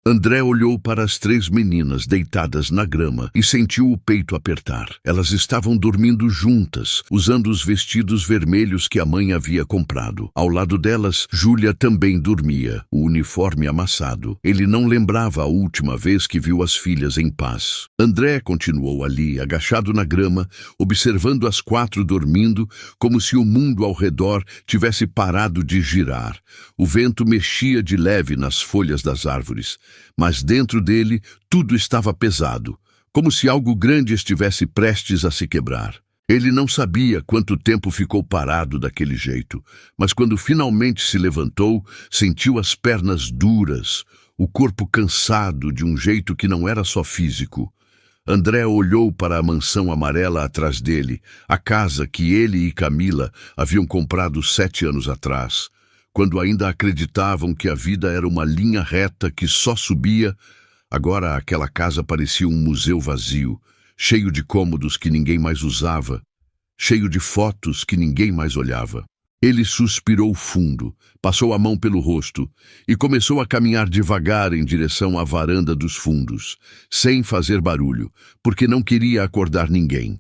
André olhou para as 3 meninas deitadas na grama e sentiu o peito apertar. Elas estavam dormindo juntas, usando os vestidos vermelhos que a mãe havia comprado. Ao lado delas, Júlia também dormia, o uniforme amassado. Ele não lembrava a última vez que viu as filhas em paz. André continuou ali, agachado na grama, observando as 4 dormindo, como se o mundo ao redor tivesse parado de girar. O vento mexia de leve nas folhas das árvores, mas dentro dele tudo estava pesado, como se algo grande estivesse prestes a se quebrar. Ele não sabia quanto tempo ficou parado daquele jeito, mas quando finalmente se levantou, sentiu as pernas duras, o corpo cansado de um jeito que não era só físico. André olhou para a mansão amarela atrás dele, a casa que ele e Camila haviam comprado 7 anos atrás. Quando ainda acreditavam que a vida era uma linha reta que só subia, agora aquela casa parecia um museu vazio, cheio de cômodos que ninguém mais usava, cheio de fotos que ninguém mais olhava. Ele suspirou fundo, passou a mão pelo rosto e começou a caminhar devagar em direção à varanda dos fundos, sem fazer barulho, porque não queria acordar ninguém.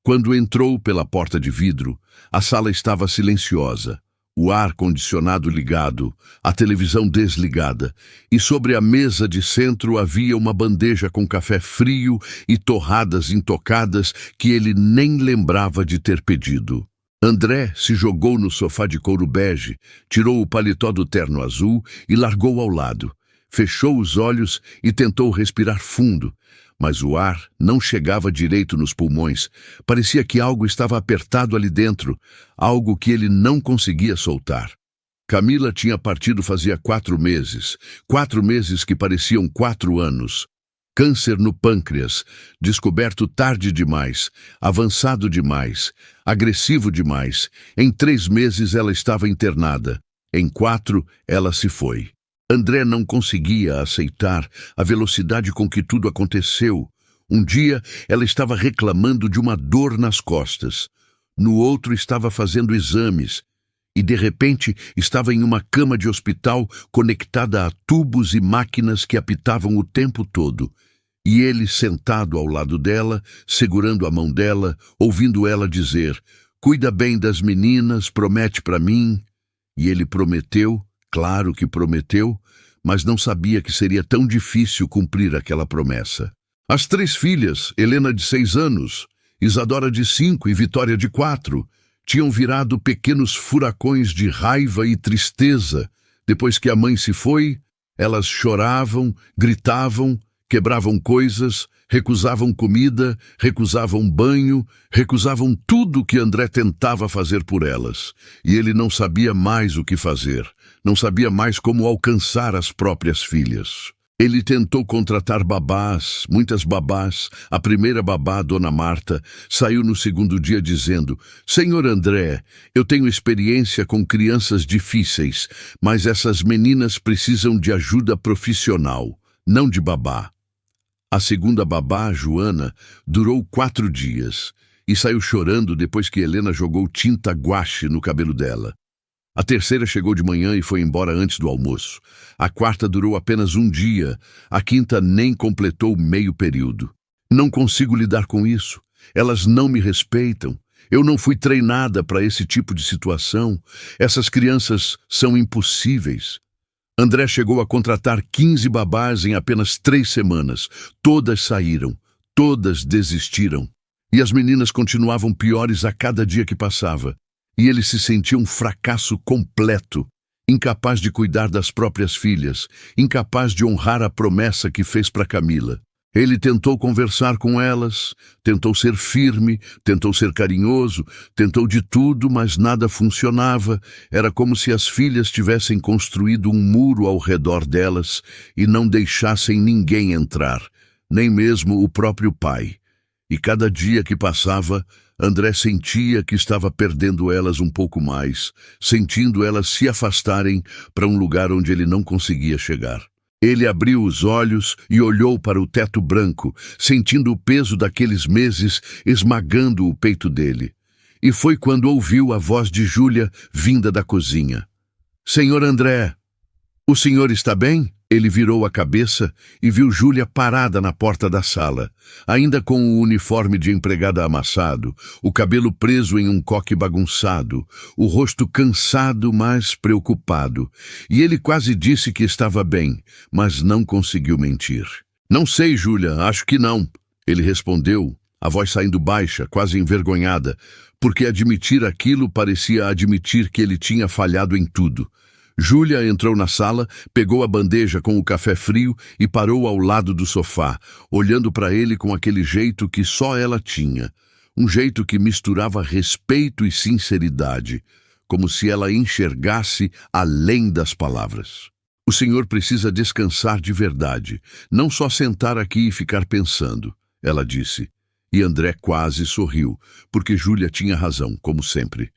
Quando entrou pela porta de vidro, a sala estava silenciosa. O ar-condicionado ligado, a televisão desligada, e sobre a mesa de centro havia uma bandeja com café frio e torradas intocadas que ele nem lembrava de ter pedido. André se jogou no sofá de couro bege, tirou o paletó do terno azul e largou ao lado. Fechou os olhos e tentou respirar fundo, mas o ar não chegava direito nos pulmões. Parecia que algo estava apertado ali dentro, algo que ele não conseguia soltar. Camila tinha partido fazia 4 meses, 4 meses que pareciam 4 anos. Câncer no pâncreas, descoberto tarde demais, avançado demais, agressivo demais. Em 3 meses ela estava internada. Em 4, ela se foi. André não conseguia aceitar a velocidade com que tudo aconteceu. Um dia, ela estava reclamando de uma dor nas costas. No outro, estava fazendo exames. E, de repente, estava em uma cama de hospital conectada a tubos e máquinas que apitavam o tempo todo. E ele sentado ao lado dela, segurando a mão dela, ouvindo ela dizer: "Cuida bem das meninas, promete para mim." E ele prometeu. Claro que prometeu, mas não sabia que seria tão difícil cumprir aquela promessa. As 3 filhas, Helena de 6 anos, Isadora de 5 e Vitória de 4, tinham virado pequenos furacões de raiva e tristeza. Depois que a mãe se foi, elas choravam, gritavam, quebravam coisas, recusavam comida, recusavam banho, recusavam tudo que André tentava fazer por elas. E ele não sabia mais o que fazer, não sabia mais como alcançar as próprias filhas. Ele tentou contratar babás, muitas babás. A primeira babá, Dona Marta, saiu no 2º dia dizendo: "Senhor André, eu tenho experiência com crianças difíceis, mas essas meninas precisam de ajuda profissional, não de babá." A segunda babá, Joana, durou 4 dias e saiu chorando depois que Helena jogou tinta guache no cabelo dela. A terceira chegou de manhã e foi embora antes do almoço. A 4ª durou apenas 1 dia. A 5ª nem completou meio período. Não consigo lidar com isso. Elas não me respeitam. Eu não fui treinada para esse tipo de situação. Essas crianças são impossíveis. André chegou a contratar 15 babás em apenas 3 semanas. Todas saíram, todas desistiram. E as meninas continuavam piores a cada dia que passava. E ele se sentia um fracasso completo, incapaz de cuidar das próprias filhas, incapaz de honrar a promessa que fez para Camila. Ele tentou conversar com elas, tentou ser firme, tentou ser carinhoso, tentou de tudo, mas nada funcionava. Era como se as filhas tivessem construído um muro ao redor delas e não deixassem ninguém entrar, nem mesmo o próprio pai. E cada dia que passava, André sentia que estava perdendo elas um pouco mais, sentindo elas se afastarem para um lugar onde ele não conseguia chegar. Ele abriu os olhos e olhou para o teto branco, sentindo o peso daqueles meses esmagando o peito dele. E foi quando ouviu a voz de Júlia vinda da cozinha. "Senhor André, o senhor está bem?" Ele virou a cabeça e viu Júlia parada na porta da sala, ainda com o uniforme de empregada amassado, o cabelo preso em um coque bagunçado, o rosto cansado, mas preocupado. E ele quase disse que estava bem, mas não conseguiu mentir. Não sei, Júlia, acho que não. Ele respondeu, a voz saindo baixa, quase envergonhada, porque admitir aquilo parecia admitir que ele tinha falhado em tudo. Júlia entrou na sala, pegou a bandeja com o café frio e parou ao lado do sofá, olhando para ele com aquele jeito que só ela tinha. Um jeito que misturava respeito e sinceridade, como se ela enxergasse além das palavras. O senhor precisa descansar de verdade, não só sentar aqui e ficar pensando, ela disse. E André quase sorriu, porque Júlia tinha razão, como sempre.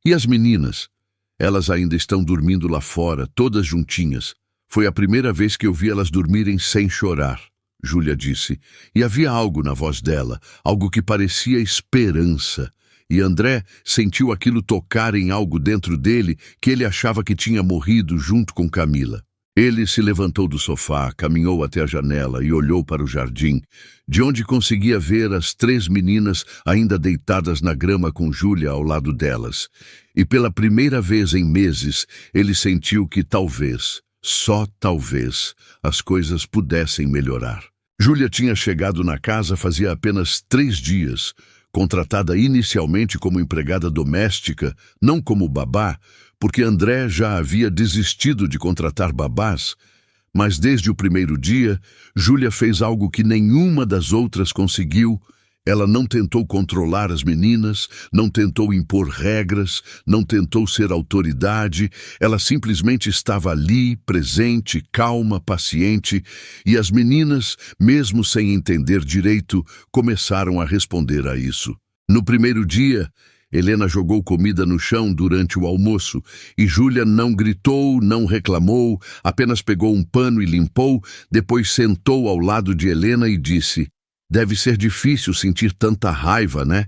E as meninas? Elas ainda estão dormindo lá fora, todas juntinhas. Foi a primeira vez que eu vi elas dormirem sem chorar, Júlia disse. E havia algo na voz dela, algo que parecia esperança. E André sentiu aquilo tocar em algo dentro dele que ele achava que tinha morrido junto com Camila. Ele se levantou do sofá, caminhou até a janela e olhou para o jardim, de onde conseguia ver as 3 meninas ainda deitadas na grama com Júlia ao lado delas. E pela primeira vez em meses, ele sentiu que talvez, só talvez, as coisas pudessem melhorar. Júlia tinha chegado na casa fazia apenas 3 dias, contratada inicialmente como empregada doméstica, não como babá, porque André já havia desistido de contratar babás, mas desde o primeiro dia, Júlia fez algo que nenhuma das outras conseguiu. Ela não tentou controlar as meninas, não tentou impor regras, não tentou ser autoridade, ela simplesmente estava ali, presente, calma, paciente, e as meninas, mesmo sem entender direito, começaram a responder a isso. No primeiro dia, Helena jogou comida no chão durante o almoço e Júlia não gritou, não reclamou, apenas pegou um pano e limpou, depois sentou ao lado de Helena e disse: "Deve ser difícil sentir tanta raiva, né?"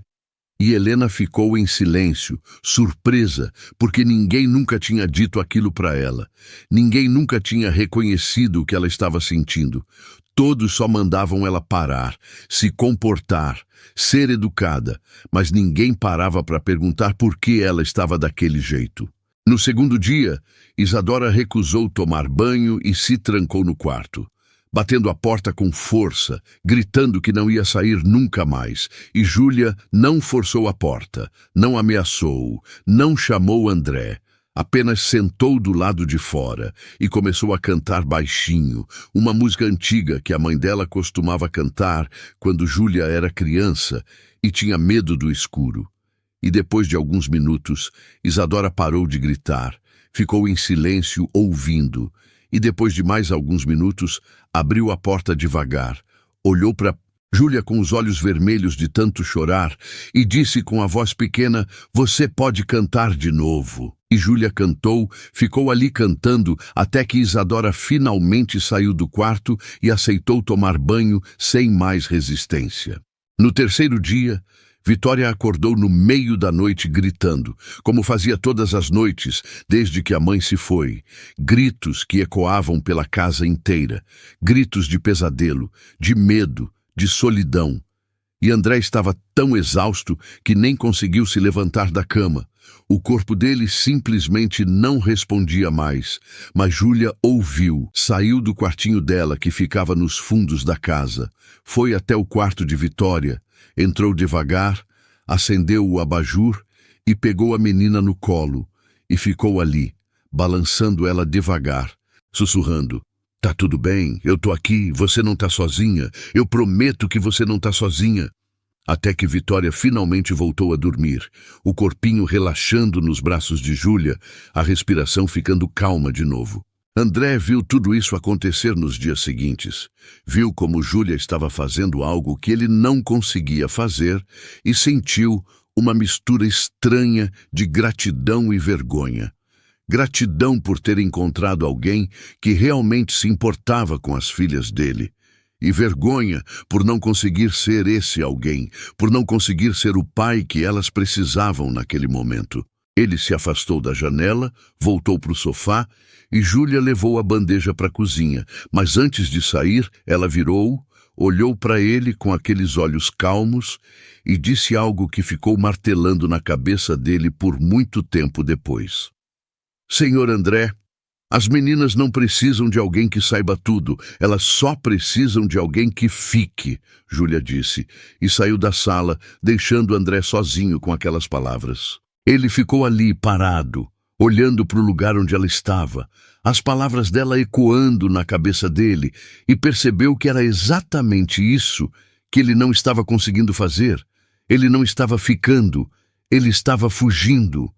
E Helena ficou em silêncio, surpresa, porque ninguém nunca tinha dito aquilo para ela. Ninguém nunca tinha reconhecido o que ela estava sentindo. Todos só mandavam ela parar, se comportar, ser educada, mas ninguém parava para perguntar por que ela estava daquele jeito. No segundo dia, Isadora recusou tomar banho e se trancou no quarto, batendo a porta com força, gritando que não ia sair nunca mais. E Júlia não forçou a porta, não ameaçou, não chamou André. Apenas sentou do lado de fora e começou a cantar baixinho, uma música antiga que a mãe dela costumava cantar quando Júlia era criança e tinha medo do escuro. E depois de alguns minutos, Isadora parou de gritar, ficou em silêncio ouvindo, e depois de mais alguns minutos, abriu a porta devagar, olhou para Júlia com os olhos vermelhos de tanto chorar e disse com a voz pequena: "Você pode cantar de novo." E Júlia cantou, ficou ali cantando até que Isadora finalmente saiu do quarto e aceitou tomar banho sem mais resistência. No terceiro dia, Vitória acordou no meio da noite gritando, como fazia todas as noites desde que a mãe se foi. Gritos que ecoavam pela casa inteira, gritos de pesadelo, de medo, de solidão. E André estava tão exausto que nem conseguiu se levantar da cama. O corpo dele simplesmente não respondia mais, mas Júlia ouviu, saiu do quartinho dela que ficava nos fundos da casa, foi até o quarto de Vitória, entrou devagar, acendeu o abajur e pegou a menina no colo e ficou ali, balançando ela devagar, sussurrando: "Tá tudo bem, eu tô aqui, você não tá sozinha, eu prometo que você não tá sozinha." Até que Vitória finalmente voltou a dormir, o corpinho relaxando nos braços de Júlia, a respiração ficando calma de novo. André viu tudo isso acontecer nos dias seguintes. Viu como Júlia estava fazendo algo que ele não conseguia fazer e sentiu uma mistura estranha de gratidão e vergonha. Gratidão por ter encontrado alguém que realmente se importava com as filhas dele. E vergonha por não conseguir ser esse alguém, por não conseguir ser o pai que elas precisavam naquele momento. Ele se afastou da janela, voltou para o sofá e Júlia levou a bandeja para a cozinha. Mas antes de sair, ela virou, olhou para ele com aqueles olhos calmos e disse algo que ficou martelando na cabeça dele por muito tempo depois. Senhor André, as meninas não precisam de alguém que saiba tudo, elas só precisam de alguém que fique, Júlia disse, e saiu da sala, deixando André sozinho com aquelas palavras. Ele ficou ali, parado, olhando para o lugar onde ela estava, as palavras dela ecoando na cabeça dele, e percebeu que era exatamente isso que ele não estava conseguindo fazer. Ele não estava ficando, ele estava fugindo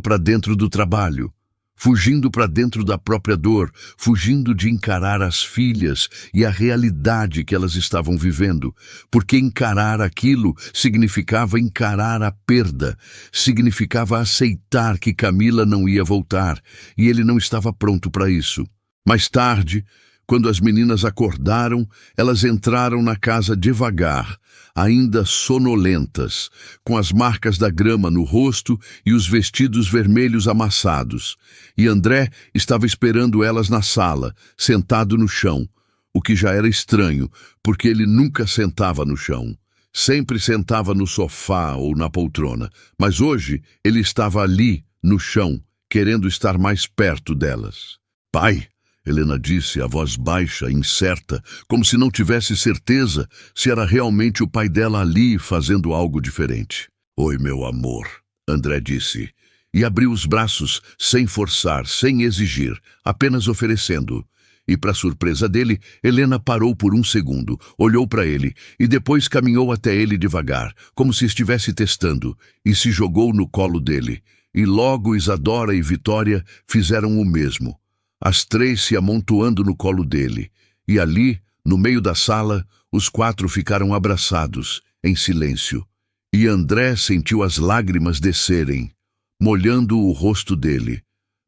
para dentro do trabalho, fugindo para dentro da própria dor, fugindo de encarar as filhas e a realidade que elas estavam vivendo, porque encarar aquilo significava encarar a perda, significava aceitar que Camila não ia voltar, e ele não estava pronto para isso. Mais tarde, quando as meninas acordaram, elas entraram na casa devagar, ainda sonolentas, com as marcas da grama no rosto e os vestidos vermelhos amassados. E André estava esperando elas na sala, sentado no chão, o que já era estranho, porque ele nunca sentava no chão. Sempre sentava no sofá ou na poltrona, mas hoje ele estava ali, no chão, querendo estar mais perto delas. Pai! Helena disse, a voz baixa, incerta, como se não tivesse certeza se era realmente o pai dela ali fazendo algo diferente. Oi, meu amor, André disse, e abriu os braços, sem forçar, sem exigir, apenas oferecendo. E, para surpresa dele, Helena parou por um segundo, olhou para ele e depois caminhou até ele devagar, como se estivesse testando, e se jogou no colo dele. E logo Isadora e Vitória fizeram o mesmo. As três se amontoando no colo dele, e ali, no meio da sala, os quatro ficaram abraçados, em silêncio. E André sentiu as lágrimas descerem, molhando o rosto dele.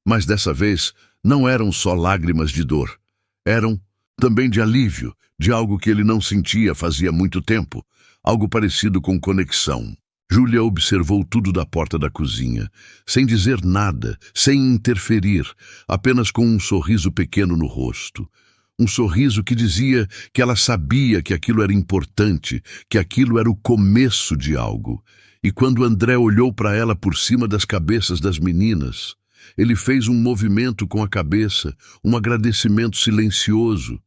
Mas dessa vez, não eram só lágrimas de dor. Eram também de alívio, de algo que ele não sentia fazia muito tempo, algo parecido com conexão. Júlia observou tudo da porta da cozinha, sem dizer nada, sem interferir, apenas com um sorriso pequeno no rosto. Um sorriso que dizia que ela sabia que aquilo era importante, que aquilo era o começo de algo. E quando André olhou para ela por cima das cabeças das meninas, ele fez um movimento com a cabeça, um agradecimento silencioso.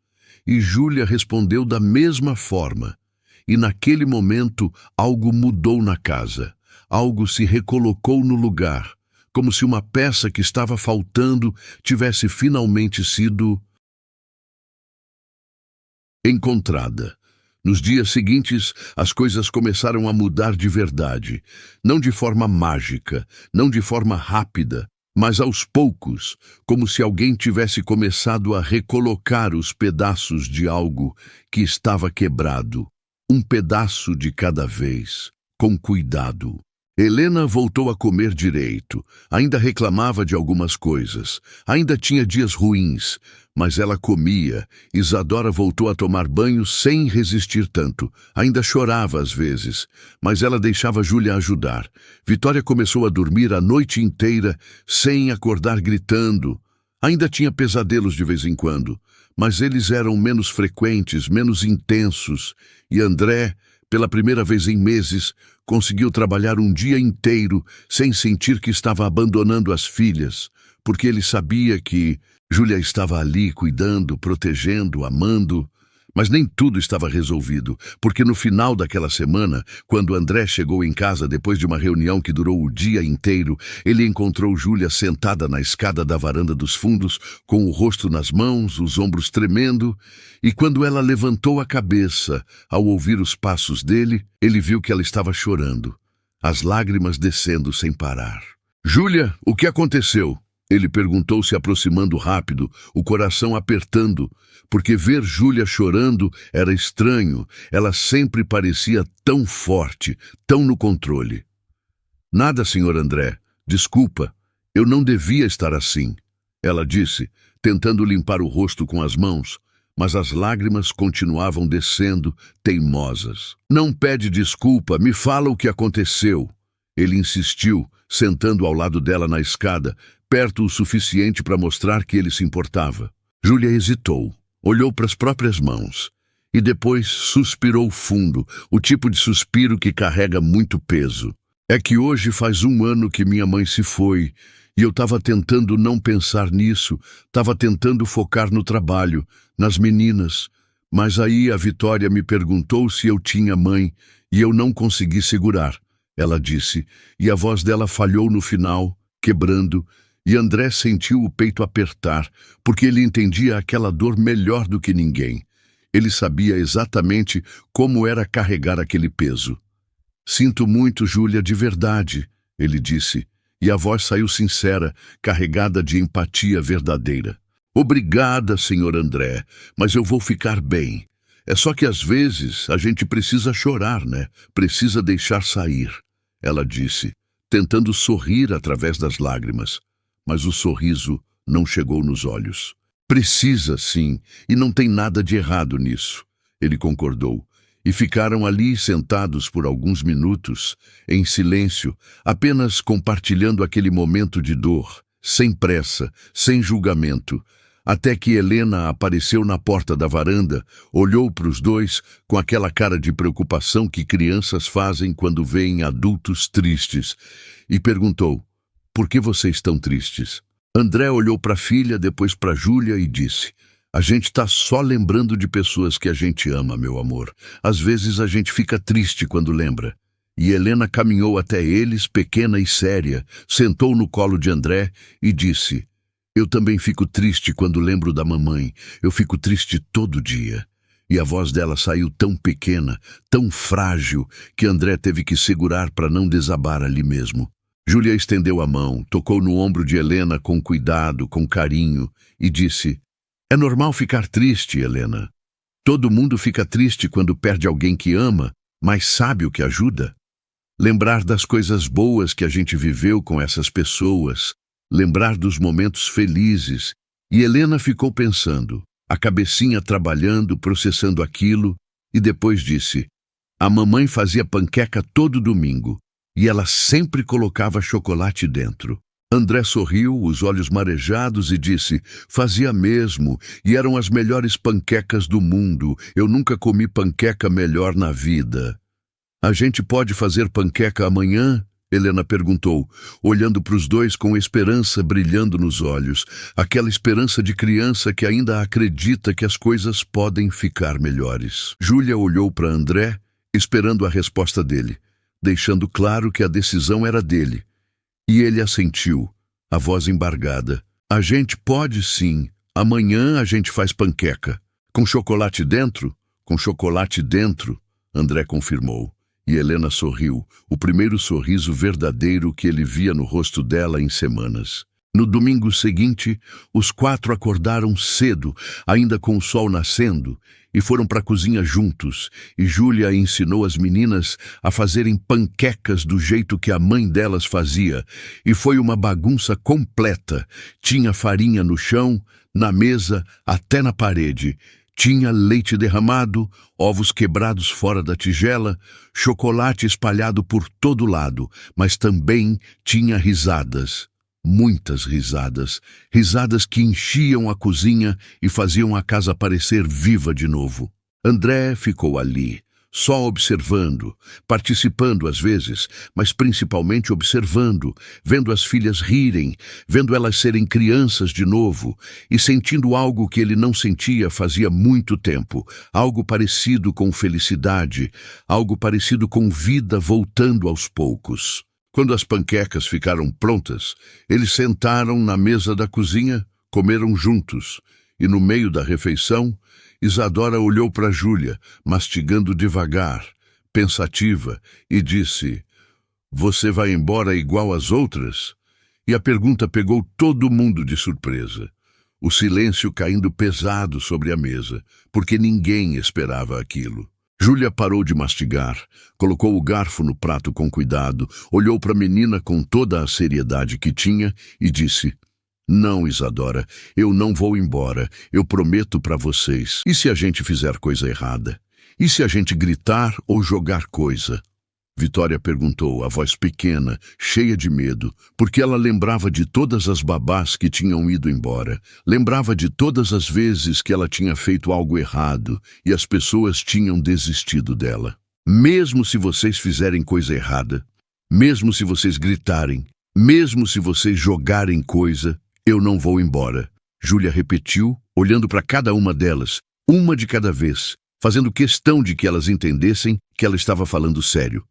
E Júlia respondeu da mesma forma. E naquele momento algo mudou na casa, algo se recolocou no lugar, como se uma peça que estava faltando tivesse finalmente sido encontrada. Nos dias seguintes, as coisas começaram a mudar de verdade, não de forma mágica, não de forma rápida, mas aos poucos, como se alguém tivesse começado a recolocar os pedaços de algo que estava quebrado. Um pedaço de cada vez, com cuidado. Helena voltou a comer direito, ainda reclamava de algumas coisas, ainda tinha dias ruins, mas ela comia. Isadora voltou a tomar banho sem resistir tanto, ainda chorava às vezes, mas ela deixava Júlia ajudar. Vitória começou a dormir a noite inteira, sem acordar gritando. Ainda tinha pesadelos de vez em quando, mas eles eram menos frequentes, menos intensos, e André, pela primeira vez em meses, conseguiu trabalhar um dia inteiro sem sentir que estava abandonando as filhas, porque ele sabia que Júlia estava ali cuidando, protegendo, amando. Mas nem tudo estava resolvido, porque no final daquela semana, quando André chegou em casa depois de uma reunião que durou o dia inteiro, ele encontrou Júlia sentada na escada da varanda dos fundos, com o rosto nas mãos, os ombros tremendo, e quando ela levantou a cabeça, ao ouvir os passos dele, ele viu que ela estava chorando, as lágrimas descendo sem parar. "Júlia, o que aconteceu?" Ele perguntou, se aproximando rápido, o coração apertando, porque ver Júlia chorando era estranho. Ela sempre parecia tão forte, tão no controle. "Nada, senhor André. Desculpa. Eu não devia estar assim", ela disse, tentando limpar o rosto com as mãos, mas as lágrimas continuavam descendo, teimosas. "Não pede desculpa, me fala o que aconteceu." Ele insistiu, sentando ao lado dela na escada, perto o suficiente para mostrar que ele se importava. Júlia hesitou, olhou para as próprias mãos e depois suspirou fundo, o tipo de suspiro que carrega muito peso. É que hoje faz 1 ano que minha mãe se foi e eu estava tentando não pensar nisso, estava tentando focar no trabalho, nas meninas. Mas aí a Vitória me perguntou se eu tinha mãe e eu não consegui segurar, ela disse, e a voz dela falhou no final, quebrando, e André sentiu o peito apertar, porque ele entendia aquela dor melhor do que ninguém. Ele sabia exatamente como era carregar aquele peso. Sinto muito, Júlia, de verdade, ele disse, e a voz saiu sincera, carregada de empatia verdadeira. Obrigada, senhor André, mas eu vou ficar bem. É só que às vezes a gente precisa chorar, né? Precisa deixar sair, ela disse, tentando sorrir através das lágrimas. Mas o sorriso não chegou nos olhos. Precisa, sim, e não tem nada de errado nisso, ele concordou. E ficaram ali sentados por alguns minutos, em silêncio, apenas compartilhando aquele momento de dor, sem pressa, sem julgamento, até que Helena apareceu na porta da varanda, olhou para os dois com aquela cara de preocupação que crianças fazem quando veem adultos tristes, e perguntou: "Por que vocês estão tristes?" André olhou para a filha, depois para Júlia e disse: "A gente está só lembrando de pessoas que a gente ama, meu amor. Às vezes a gente fica triste quando lembra." E Helena caminhou até eles, pequena e séria, sentou no colo de André e disse: "Eu também fico triste quando lembro da mamãe. Eu fico triste todo dia." E a voz dela saiu tão pequena, tão frágil, que André teve que segurar para não desabar ali mesmo. Júlia estendeu a mão, tocou no ombro de Helena com cuidado, com carinho, e disse: "É normal ficar triste, Helena. Todo mundo fica triste quando perde alguém que ama, mas sabe o que ajuda? Lembrar das coisas boas que a gente viveu com essas pessoas, lembrar dos momentos felizes." E Helena ficou pensando, a cabecinha trabalhando, processando aquilo, e depois disse: "A mamãe fazia panqueca todo domingo, e ela sempre colocava chocolate dentro." André sorriu, os olhos marejados, e disse: "Fazia mesmo, e eram as melhores panquecas do mundo. Eu nunca comi panqueca melhor na vida." "A gente pode fazer panqueca amanhã?" Helena perguntou, olhando para os dois com esperança brilhando nos olhos, aquela esperança de criança que ainda acredita que as coisas podem ficar melhores. Júlia olhou para André, esperando a resposta dele, deixando claro que a decisão era dele. E ele assentiu, a voz embargada: "A gente pode sim. Amanhã a gente faz panqueca." "Com chocolate dentro?" "Com chocolate dentro", André confirmou. E Helena sorriu, o primeiro sorriso verdadeiro que ele via no rosto dela em semanas. No domingo seguinte, os 4 acordaram cedo, ainda com o sol nascendo, e foram para a cozinha juntos, e Júlia ensinou as meninas a fazerem panquecas do jeito que a mãe delas fazia, e foi uma bagunça completa. Tinha farinha no chão, na mesa, até na parede. Tinha leite derramado, ovos quebrados fora da tigela, chocolate espalhado por todo lado, mas também tinha risadas. Muitas risadas, risadas que enchiam a cozinha e faziam a casa parecer viva de novo. André ficou ali, só observando, participando às vezes, mas principalmente observando, vendo as filhas rirem, vendo elas serem crianças de novo e sentindo algo que ele não sentia fazia muito tempo, algo parecido com felicidade, algo parecido com vida voltando aos poucos. Quando as panquecas ficaram prontas, eles sentaram na mesa da cozinha, comeram juntos, e no meio da refeição, Isadora olhou para Júlia, mastigando devagar, pensativa, e disse: "Você vai embora igual às outras?" E a pergunta pegou todo mundo de surpresa. O silêncio caindo pesado sobre a mesa, porque ninguém esperava aquilo. Júlia parou de mastigar, colocou o garfo no prato com cuidado, olhou para a menina com toda a seriedade que tinha e disse: "Não, Isadora, eu não vou embora, eu prometo para vocês. E se a gente fizer coisa errada? E se a gente gritar ou jogar coisa?" Vitória perguntou, a voz pequena, cheia de medo, porque ela lembrava de todas as babás que tinham ido embora. Lembrava de todas as vezes que ela tinha feito algo errado e as pessoas tinham desistido dela. Mesmo se vocês fizerem coisa errada, mesmo se vocês gritarem, mesmo se vocês jogarem coisa, eu não vou embora. Júlia repetiu, olhando para cada uma delas, uma de cada vez, fazendo questão de que elas entendessem que ela estava falando sério.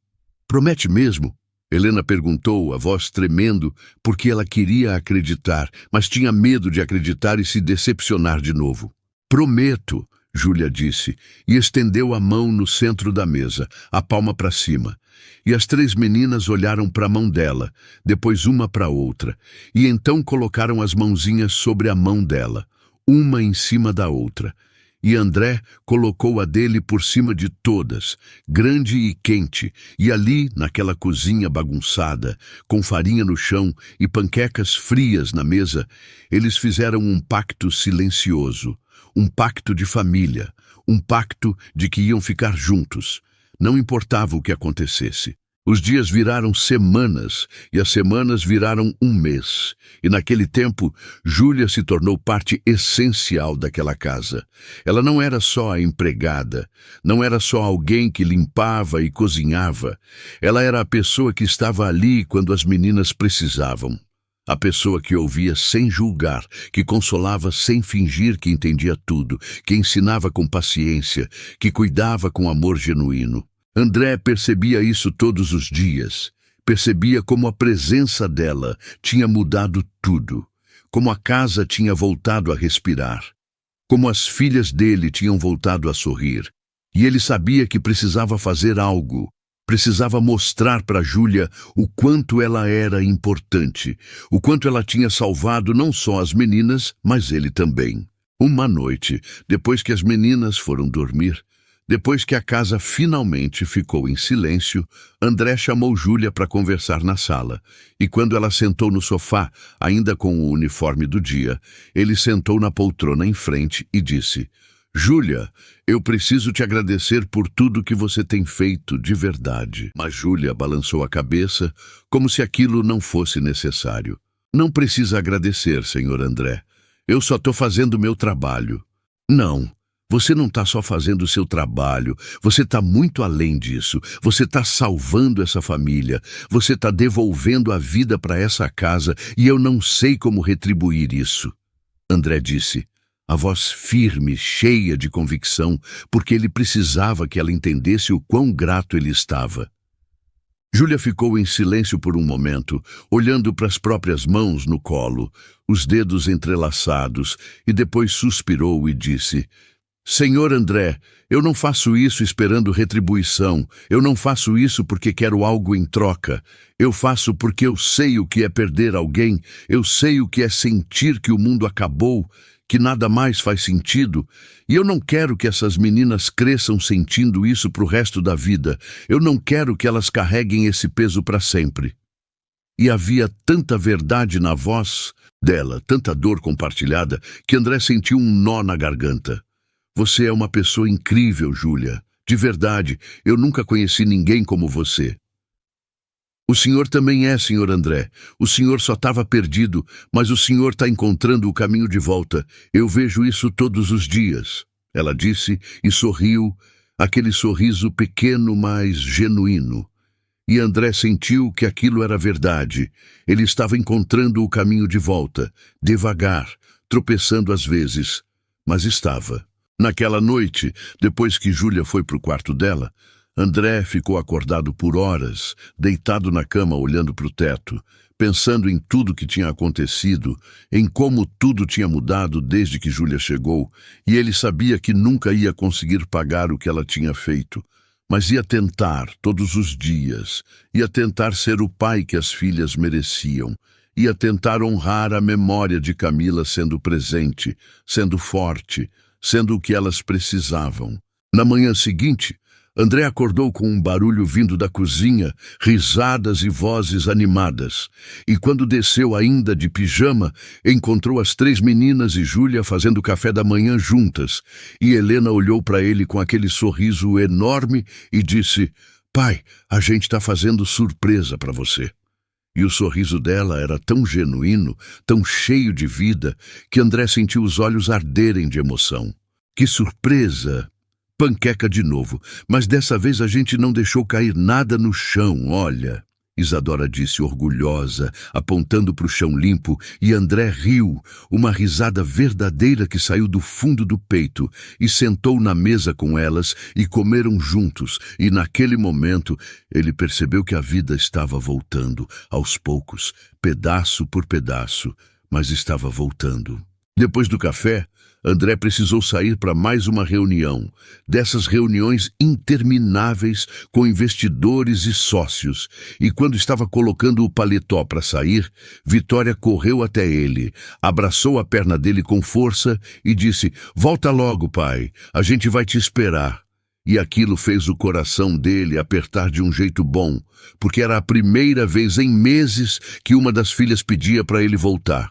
Promete mesmo? Helena perguntou, a voz tremendo, porque ela queria acreditar, mas tinha medo de acreditar e se decepcionar de novo. Prometo, Júlia disse, e estendeu a mão no centro da mesa, a palma para cima. E as 3 meninas olharam para a mão dela, depois uma para a outra, e então colocaram as mãozinhas sobre a mão dela, uma em cima da outra. E André colocou a dele por cima de todas, grande e quente, e ali, naquela cozinha bagunçada, com farinha no chão e panquecas frias na mesa, eles fizeram um pacto silencioso, um pacto de família, um pacto de que iam ficar juntos. Não importava o que acontecesse. Os dias viraram semanas e as semanas viraram um mês. E naquele tempo, Júlia se tornou parte essencial daquela casa. Ela não era só a empregada, não era só alguém que limpava e cozinhava. Ela era a pessoa que estava ali quando as meninas precisavam. A pessoa que ouvia sem julgar, que consolava sem fingir que entendia tudo, que ensinava com paciência, que cuidava com amor genuíno. André percebia isso todos os dias. Percebia como a presença dela tinha mudado tudo, como a casa tinha voltado a respirar, como as filhas dele tinham voltado a sorrir. E ele sabia que precisava fazer algo, precisava mostrar para Júlia o quanto ela era importante, o quanto ela tinha salvado não só as meninas, mas ele também. Uma noite, depois que as meninas foram dormir, depois que a casa finalmente ficou em silêncio, André chamou Júlia para conversar na sala. E quando ela sentou no sofá, ainda com o uniforme do dia, ele sentou na poltrona em frente e disse: Júlia, eu preciso te agradecer por tudo que você tem feito de verdade. Mas Júlia balançou a cabeça, como se aquilo não fosse necessário. Não precisa agradecer, senhor André. Eu só estou fazendo o meu trabalho. Não. Você não está só fazendo o seu trabalho, você está muito além disso. Você está salvando essa família, você está devolvendo a vida para essa casa e eu não sei como retribuir isso. André disse, a voz firme, cheia de convicção, porque ele precisava que ela entendesse o quão grato ele estava. Júlia ficou em silêncio por um momento, olhando para as próprias mãos no colo, os dedos entrelaçados, e depois suspirou e disse: Senhor André, eu não faço isso esperando retribuição, eu não faço isso porque quero algo em troca, eu faço porque eu sei o que é perder alguém, eu sei o que é sentir que o mundo acabou, que nada mais faz sentido, e eu não quero que essas meninas cresçam sentindo isso para o resto da vida, eu não quero que elas carreguem esse peso para sempre. E havia tanta verdade na voz dela, tanta dor compartilhada, que André sentiu um nó na garganta. Você é uma pessoa incrível, Júlia. De verdade, eu nunca conheci ninguém como você. O senhor também é, senhor André. O senhor só estava perdido, mas o senhor está encontrando o caminho de volta. Eu vejo isso todos os dias. Ela disse e sorriu, aquele sorriso pequeno, mas genuíno. E André sentiu que aquilo era verdade. Ele estava encontrando o caminho de volta, devagar, tropeçando às vezes, mas estava. Naquela noite, depois que Júlia foi para o quarto dela, André ficou acordado por horas, deitado na cama olhando para o teto, pensando em tudo que tinha acontecido, em como tudo tinha mudado desde que Júlia chegou, e ele sabia que nunca ia conseguir pagar o que ela tinha feito, mas ia tentar todos os dias, ia tentar ser o pai que as filhas mereciam, ia tentar honrar a memória de Camila sendo presente, sendo forte, sendo o que elas precisavam. Na manhã seguinte, André acordou com um barulho vindo da cozinha, risadas e vozes animadas. E quando desceu ainda de pijama, encontrou as 3 meninas e Júlia fazendo café da manhã juntas. E Helena olhou para ele com aquele sorriso enorme e disse: Pai, a gente está fazendo surpresa para você. E o sorriso dela era tão genuíno, tão cheio de vida, que André sentiu os olhos arderem de emoção. Que surpresa! Panqueca de novo, mas dessa vez a gente não deixou cair nada no chão, olha. Isadora disse orgulhosa, apontando para o chão limpo, e André riu, uma risada verdadeira que saiu do fundo do peito, e sentou na mesa com elas e comeram juntos, e naquele momento ele percebeu que a vida estava voltando, aos poucos, pedaço por pedaço, mas estava voltando. Depois do café, André precisou sair para mais uma reunião, dessas reuniões intermináveis com investidores e sócios, e quando estava colocando o paletó para sair, Vitória correu até ele, abraçou a perna dele com força e disse: "Volta logo, pai, a gente vai te esperar." E aquilo fez o coração dele apertar de um jeito bom, porque era a primeira vez em meses que uma das filhas pedia para ele voltar.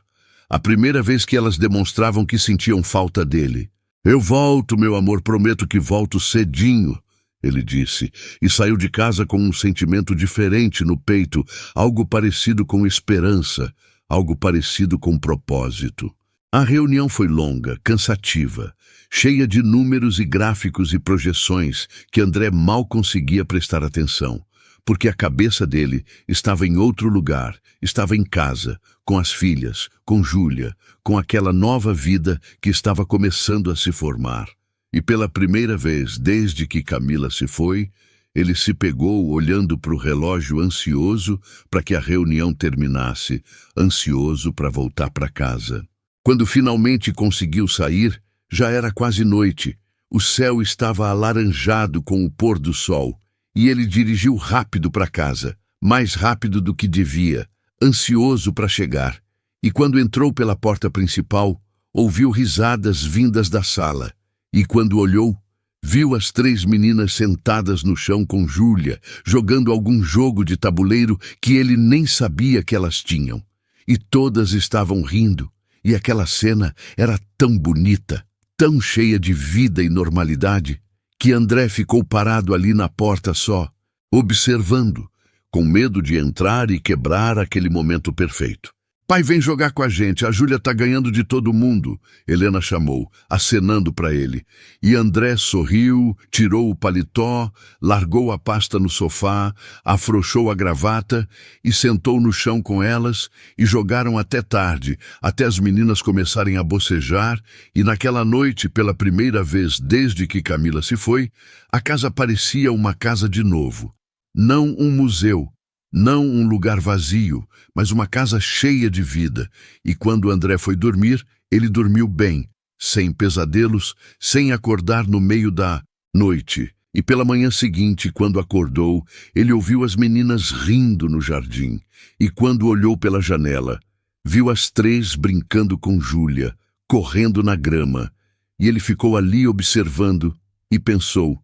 A primeira vez que elas demonstravam que sentiam falta dele. "Eu volto, meu amor, prometo que volto cedinho", ele disse, e saiu de casa com um sentimento diferente no peito, algo parecido com esperança, algo parecido com propósito. A reunião foi longa, cansativa, cheia de números e gráficos e projeções que André mal conseguia prestar atenção, porque a cabeça dele estava em outro lugar, estava em casa, com as filhas, com Júlia, com aquela nova vida que estava começando a se formar. E pela primeira vez desde que Camila se foi, ele se pegou olhando para o relógio ansioso para que a reunião terminasse, ansioso para voltar para casa. Quando finalmente conseguiu sair, já era quase noite. O céu estava alaranjado com o pôr do sol, e ele dirigiu rápido para casa, mais rápido do que devia, ansioso para chegar. E quando entrou pela porta principal, ouviu risadas vindas da sala. E quando olhou, viu as 3 meninas sentadas no chão com Júlia, jogando algum jogo de tabuleiro que ele nem sabia que elas tinham. E todas estavam rindo, e aquela cena era tão bonita, tão cheia de vida e normalidade, que André ficou parado ali na porta só, observando, com medo de entrar e quebrar aquele momento perfeito. "Pai, vem jogar com a gente, a Júlia tá ganhando de todo mundo", Helena chamou, acenando para ele. E André sorriu, tirou o paletó, largou a pasta no sofá, afrouxou a gravata e sentou no chão com elas, e jogaram até tarde, até as meninas começarem a bocejar, e naquela noite, pela primeira vez desde que Camila se foi, a casa parecia uma casa de novo. Não um museu, não um lugar vazio, mas uma casa cheia de vida. E quando André foi dormir, ele dormiu bem, sem pesadelos, sem acordar no meio da noite. E pela manhã seguinte, quando acordou, ele ouviu as meninas rindo no jardim. E quando olhou pela janela, viu as 3 brincando com Júlia, correndo na grama. E ele ficou ali observando e pensou: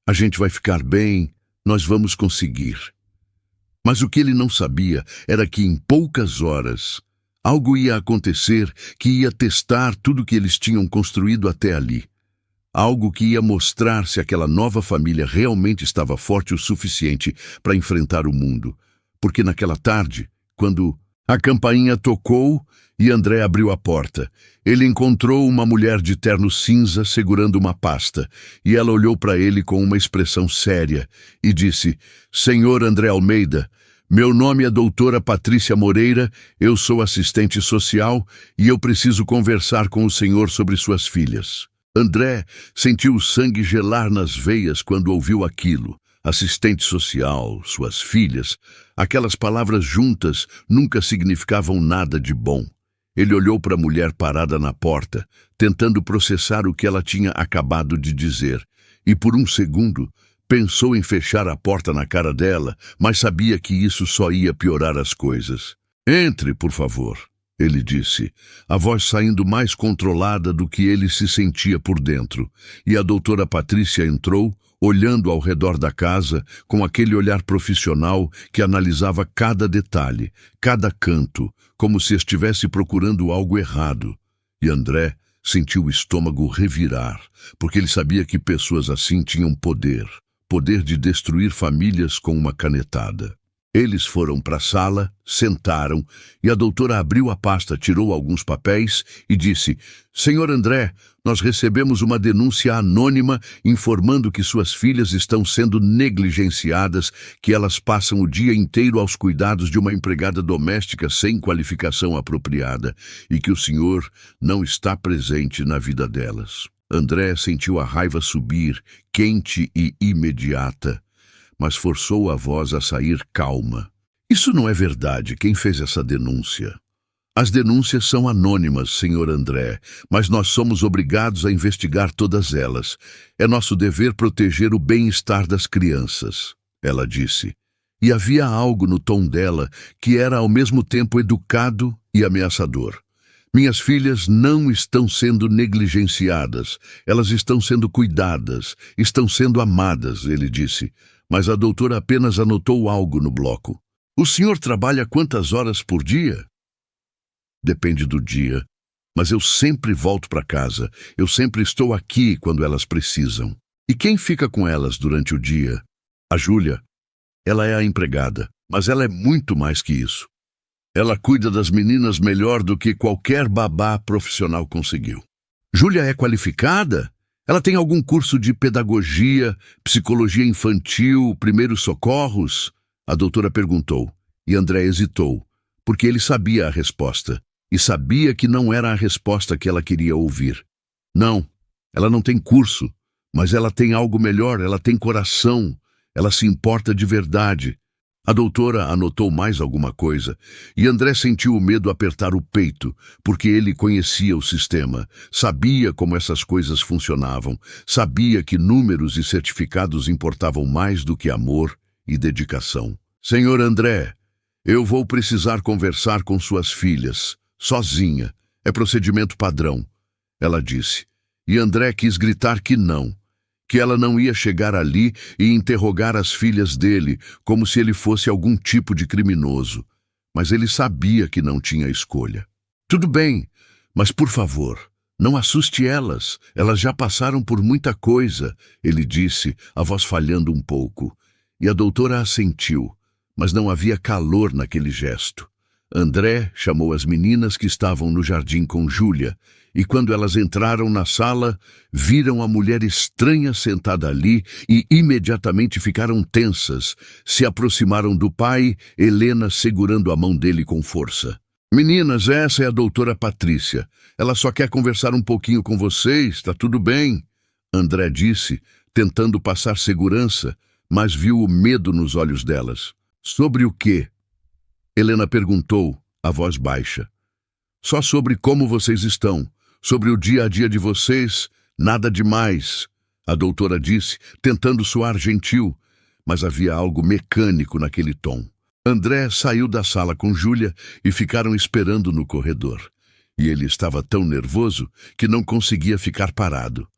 "A gente vai ficar bem, nós vamos conseguir." Mas o que ele não sabia era que em poucas horas algo ia acontecer que ia testar tudo que eles tinham construído até ali. Algo que ia mostrar se aquela nova família realmente estava forte o suficiente para enfrentar o mundo. Porque naquela tarde, quando a campainha tocou e André abriu a porta, ele encontrou uma mulher de terno cinza segurando uma pasta, e ela olhou para ele com uma expressão séria e disse: "Senhor André Almeida, meu nome é doutora Patrícia Moreira, eu sou assistente social e eu preciso conversar com o senhor sobre suas filhas." André sentiu o sangue gelar nas veias quando ouviu aquilo. Assistente social, suas filhas, aquelas palavras juntas nunca significavam nada de bom. Ele olhou para a mulher parada na porta, tentando processar o que ela tinha acabado de dizer, e por um segundo pensou em fechar a porta na cara dela, mas sabia que isso só ia piorar as coisas. "Entre, por favor", ele disse, a voz saindo mais controlada do que ele se sentia por dentro. E a doutora Patrícia entrou, olhando ao redor da casa, com aquele olhar profissional que analisava cada detalhe, cada canto, como se estivesse procurando algo errado. E André sentiu o estômago revirar, porque ele sabia que pessoas assim tinham poder poder de destruir famílias com uma canetada. Eles foram para a sala, sentaram, e a doutora abriu a pasta, tirou alguns papéis e disse: Senhor André, nós recebemos uma denúncia anônima informando que suas filhas estão sendo negligenciadas, que elas passam o dia inteiro aos cuidados de uma empregada doméstica sem qualificação apropriada e que o senhor não está presente na vida delas. André sentiu a raiva subir, quente e imediata, mas forçou a voz a sair calma. Isso não é verdade. Quem fez essa denúncia? As denúncias são anônimas, senhor André, mas nós somos obrigados a investigar todas elas. É nosso dever proteger o bem-estar das crianças, ela disse. E havia algo no tom dela que era ao mesmo tempo educado e ameaçador. Minhas filhas não estão sendo negligenciadas. Elas estão sendo cuidadas, estão sendo amadas, ele disse. Mas a doutora apenas anotou algo no bloco. O senhor trabalha quantas horas por dia? Depende do dia, mas eu sempre volto para casa. Eu sempre estou aqui quando elas precisam. E quem fica com elas durante o dia? A Júlia. Ela é a empregada, mas ela é muito mais que isso. Ela cuida das meninas melhor do que qualquer babá profissional conseguiu. Júlia é qualificada? Ela tem algum curso de pedagogia, psicologia infantil, primeiros socorros? A doutora perguntou, e André hesitou, porque ele sabia a resposta, e sabia que não era a resposta que ela queria ouvir. Não, ela não tem curso, mas ela tem algo melhor, ela tem coração, ela se importa de verdade. A doutora anotou mais alguma coisa, e André sentiu o medo apertar o peito, porque ele conhecia o sistema, sabia como essas coisas funcionavam, sabia que números e certificados importavam mais do que amor e dedicação. Senhor André, eu vou precisar conversar com suas filhas, sozinha. É procedimento padrão, ela disse, e André quis gritar que ela não ia chegar ali e interrogar as filhas dele como se ele fosse algum tipo de criminoso. Mas ele sabia que não tinha escolha. Tudo bem, mas por favor, não assuste elas. Elas já passaram por muita coisa, ele disse, a voz falhando um pouco. E a doutora assentiu, mas não havia calor naquele gesto. André chamou as meninas que estavam no jardim com Júlia, e quando elas entraram na sala, viram a mulher estranha sentada ali e imediatamente ficaram tensas. Se aproximaram do pai, Helena segurando a mão dele com força. Meninas, essa é a doutora Patrícia. Ela só quer conversar um pouquinho com vocês, tá tudo bem? André disse, tentando passar segurança, mas viu o medo nos olhos delas. Sobre o quê? Helena perguntou, a voz baixa. Só sobre como vocês estão. Sobre o dia a dia de vocês, nada demais, a doutora disse, tentando soar gentil, mas havia algo mecânico naquele tom. André saiu da sala com Júlia e ficaram esperando no corredor. E ele estava tão nervoso que não conseguia ficar parado.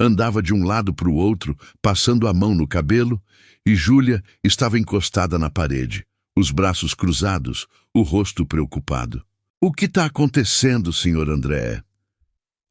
Andava de um lado para o outro, passando a mão no cabelo, e Júlia estava encostada na parede, os braços cruzados, o rosto preocupado. O que está acontecendo, senhor André?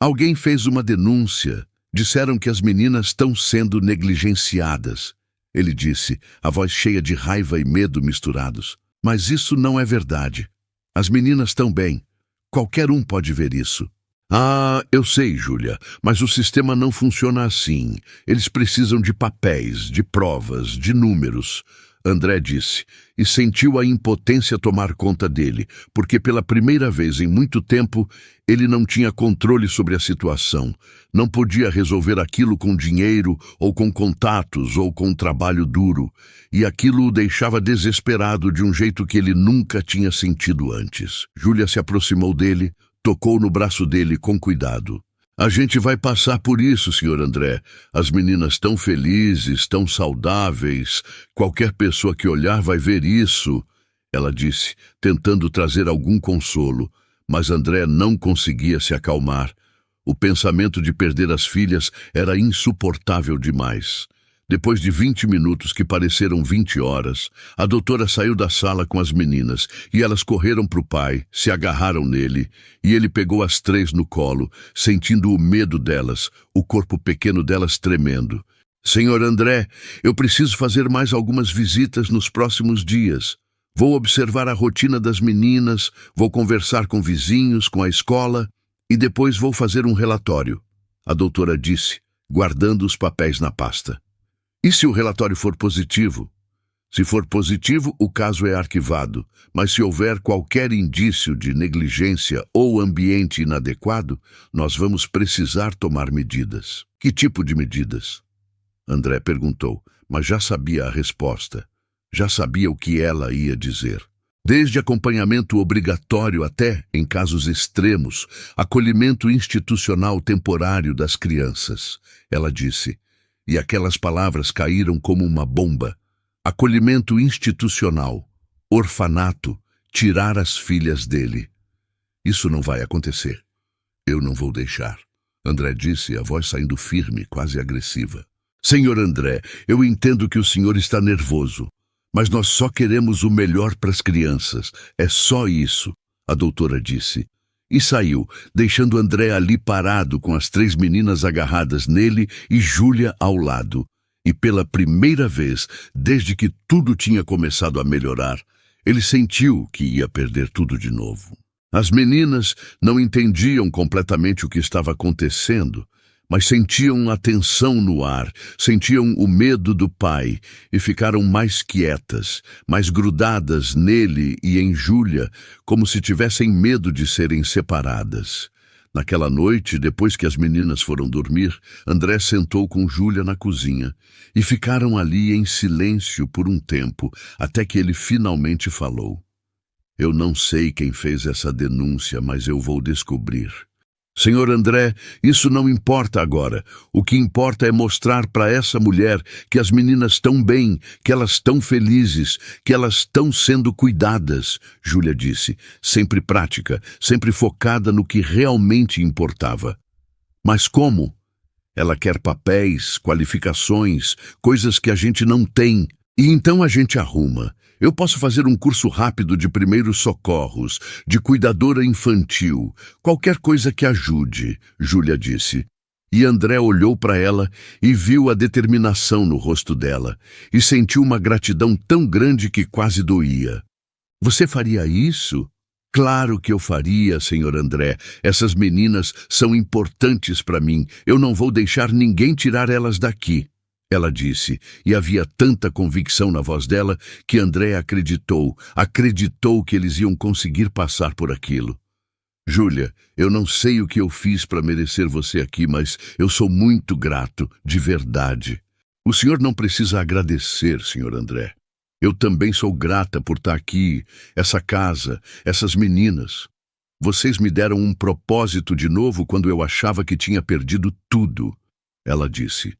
Alguém fez uma denúncia. Disseram que as meninas estão sendo negligenciadas. Ele disse, a voz cheia de raiva e medo misturados. Mas isso não é verdade. As meninas estão bem. Qualquer um pode ver isso. Ah, eu sei, Júlia, mas o sistema não funciona assim. Eles precisam de papéis, de provas, de números. André disse, e sentiu a impotência tomar conta dele, porque pela primeira vez em muito tempo ele não tinha controle sobre a situação. Não podia resolver aquilo com dinheiro, ou com contatos, ou com trabalho duro, e aquilo o deixava desesperado de um jeito que ele nunca tinha sentido antes. Júlia se aproximou dele, tocou no braço dele com cuidado. A gente vai passar por isso, senhor André. As meninas tão felizes, tão saudáveis. Qualquer pessoa que olhar vai ver isso, ela disse, tentando trazer algum consolo. Mas André não conseguia se acalmar. O pensamento de perder as filhas era insuportável demais. Depois de 20 minutos que pareceram 20 horas, a doutora saiu da sala com as meninas e elas correram para o pai, se agarraram nele e ele pegou as três no colo, sentindo o medo delas, o corpo pequeno delas tremendo. Senhor André, eu preciso fazer mais algumas visitas nos próximos dias. Vou observar a rotina das meninas, vou conversar com vizinhos, com a escola e depois vou fazer um relatório. A doutora disse, guardando os papéis na pasta. E se o relatório for positivo? Se for positivo, o caso é arquivado, mas se houver qualquer indício de negligência ou ambiente inadequado, nós vamos precisar tomar medidas. Que tipo de medidas? André perguntou, mas já sabia a resposta. Já sabia o que ela ia dizer. Desde acompanhamento obrigatório até, em casos extremos, acolhimento institucional temporário das crianças, ela disse, e aquelas palavras caíram como uma bomba. Acolhimento institucional, orfanato, tirar as filhas dele. Isso não vai acontecer. Eu não vou deixar. André disse, a voz saindo firme, quase agressiva. Senhor André, eu entendo que o senhor está nervoso, mas nós só queremos o melhor para as crianças. É só isso, a doutora disse. E saiu, deixando André ali parado com as 3 meninas agarradas nele e Júlia ao lado. E pela primeira vez, desde que tudo tinha começado a melhorar, ele sentiu que ia perder tudo de novo. As meninas não entendiam completamente o que estava acontecendo, mas sentiam a tensão no ar, sentiam o medo do pai e ficaram mais quietas, mais grudadas nele e em Júlia, como se tivessem medo de serem separadas. Naquela noite, depois que as meninas foram dormir, André sentou com Júlia na cozinha e ficaram ali em silêncio por um tempo, até que ele finalmente falou. Eu não sei quem fez essa denúncia, mas eu vou descobrir. Senhor André, isso não importa agora. O que importa é mostrar para essa mulher que as meninas estão bem, que elas estão felizes, que elas estão sendo cuidadas, Júlia disse, sempre prática, sempre focada no que realmente importava. Mas como? Ela quer papéis, qualificações, coisas que a gente não tem. E então a gente arruma. Eu posso fazer um curso rápido de primeiros socorros, de cuidadora infantil, qualquer coisa que ajude, Júlia disse. E André olhou para ela e viu a determinação no rosto dela, e sentiu uma gratidão tão grande que quase doía. Você faria isso? Claro que eu faria, senhor André. Essas meninas são importantes para mim. Eu não vou deixar ninguém tirar elas daqui. Ela disse, e havia tanta convicção na voz dela que André acreditou que eles iam conseguir passar por aquilo. Júlia, eu não sei o que eu fiz para merecer você aqui, mas eu sou muito grato, de verdade. O senhor não precisa agradecer, senhor André. Eu também sou grata por estar aqui, essa casa, essas meninas. Vocês me deram um propósito de novo quando eu achava que tinha perdido tudo, ela disse.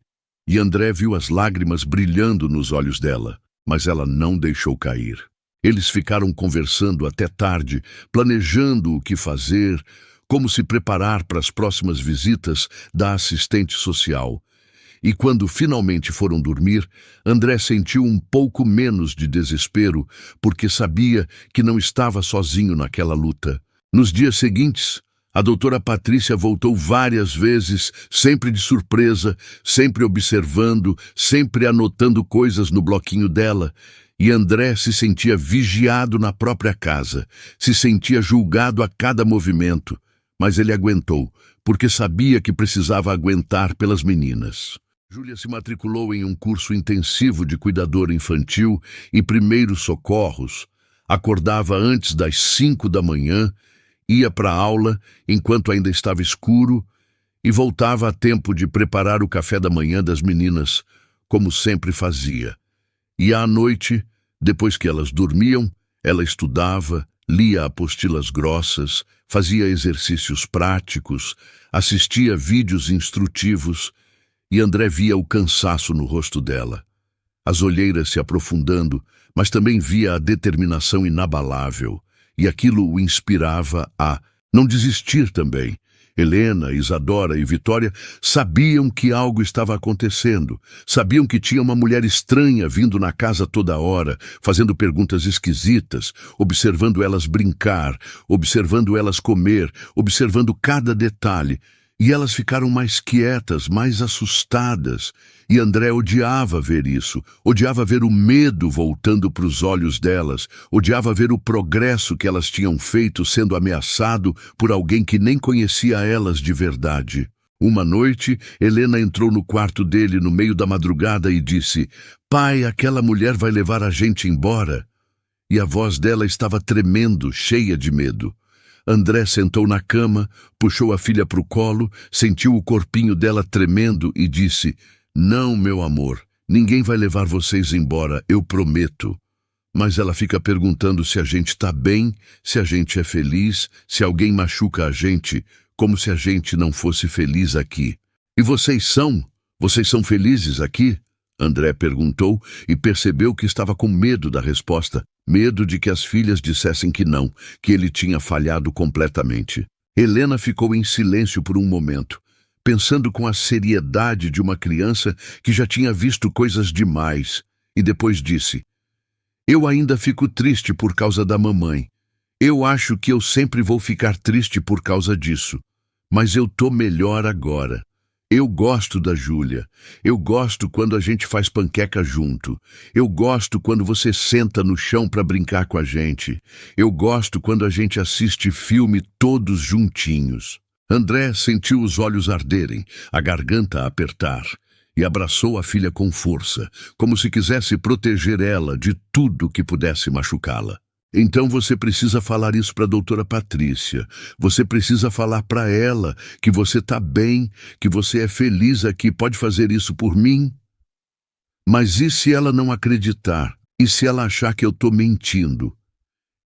E André viu as lágrimas brilhando nos olhos dela, mas ela não deixou cair. Eles ficaram conversando até tarde, planejando o que fazer, como se preparar para as próximas visitas da assistente social. E quando finalmente foram dormir, André sentiu um pouco menos de desespero, porque sabia que não estava sozinho naquela luta. Nos dias seguintes, a doutora Patrícia voltou várias vezes, sempre de surpresa, sempre observando, sempre anotando coisas no bloquinho dela, e André se sentia vigiado na própria casa, se sentia julgado a cada movimento, mas ele aguentou, porque sabia que precisava aguentar pelas meninas. Júlia se matriculou em um curso intensivo de cuidadora infantil e primeiros socorros, acordava antes das 5 da manhã, ia para a aula enquanto ainda estava escuro e voltava a tempo de preparar o café da manhã das meninas, como sempre fazia. E à noite, depois que elas dormiam, ela estudava, lia apostilas grossas, fazia exercícios práticos, assistia vídeos instrutivos, e André via o cansaço no rosto dela, as olheiras se aprofundando, mas também via a determinação inabalável, e aquilo o inspirava a não desistir também. Helena, Isadora e Vitória sabiam que algo estava acontecendo, sabiam que tinha uma mulher estranha vindo na casa toda hora, fazendo perguntas esquisitas, observando elas brincar, observando elas comer, observando cada detalhe, E elas ficaram mais quietas, mais assustadas. E André odiava ver isso, odiava ver o medo voltando para os olhos delas, odiava ver o progresso que elas tinham feito sendo ameaçado por alguém que nem conhecia elas de verdade. Uma noite, Helena entrou no quarto dele no meio da madrugada e disse: "Pai, aquela mulher vai levar a gente embora." E a voz dela estava tremendo, cheia de medo. André sentou na cama, puxou a filha para o colo, sentiu o corpinho dela tremendo e disse: "Não, meu amor, ninguém vai levar vocês embora, eu prometo." Mas ela fica perguntando se a gente está bem, se a gente é feliz, se alguém machuca a gente, como se a gente não fosse feliz aqui. "E vocês são? Vocês são felizes aqui?" André perguntou e percebeu que estava com medo da resposta, medo de que as filhas dissessem que não, que ele tinha falhado completamente. Helena ficou em silêncio por um momento, pensando com a seriedade de uma criança que já tinha visto coisas demais, e depois disse: "Eu ainda fico triste por causa da mamãe. Eu acho que eu sempre vou ficar triste por causa disso. Mas eu tô melhor agora. Eu gosto da Júlia. Eu gosto quando a gente faz panqueca junto. Eu gosto quando você senta no chão para brincar com a gente. Eu gosto quando a gente assiste filme todos juntinhos." André sentiu os olhos arderem, a garganta apertar, e abraçou a filha com força, como se quisesse proteger ela de tudo que pudesse machucá-la. "Então você precisa falar isso para a doutora Patrícia. Você precisa falar para ela que você está bem, que você é feliz aqui. Pode fazer isso por mim?" "Mas e se ela não acreditar? E se ela achar que eu estou mentindo?"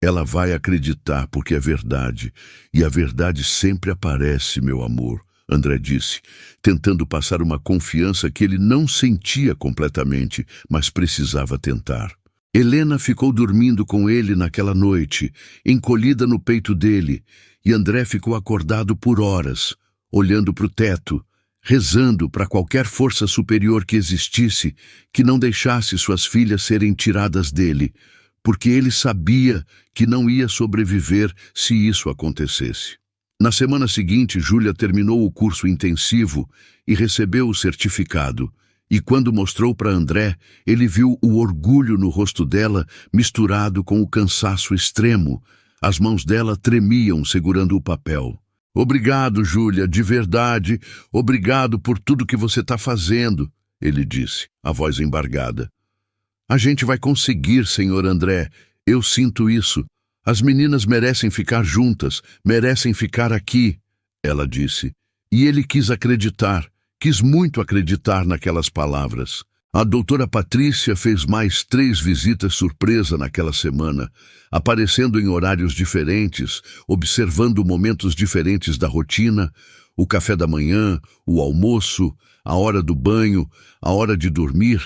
"Ela vai acreditar porque é verdade. E a verdade sempre aparece, meu amor," André disse, tentando passar uma confiança que ele não sentia completamente, mas precisava tentar. Helena ficou dormindo com ele naquela noite, encolhida no peito dele, e André ficou acordado por horas, olhando para o teto, rezando para qualquer força superior que existisse que não deixasse suas filhas serem tiradas dele, porque ele sabia que não ia sobreviver se isso acontecesse. Na semana seguinte, Júlia terminou o curso intensivo e recebeu o certificado. E quando mostrou para André, ele viu o orgulho no rosto dela misturado com o cansaço extremo. As mãos dela tremiam segurando o papel. "Obrigado, Júlia, de verdade. Obrigado por tudo que você está fazendo," ele disse, a voz embargada. "A gente vai conseguir, senhor André. Eu sinto isso. As meninas merecem ficar juntas, merecem ficar aqui," ela disse. E ele quis acreditar. Quis muito acreditar naquelas palavras. A doutora Patrícia fez mais 3 visitas surpresa naquela semana, aparecendo em horários diferentes, observando momentos diferentes da rotina, o café da manhã, o almoço, a hora do banho, a hora de dormir,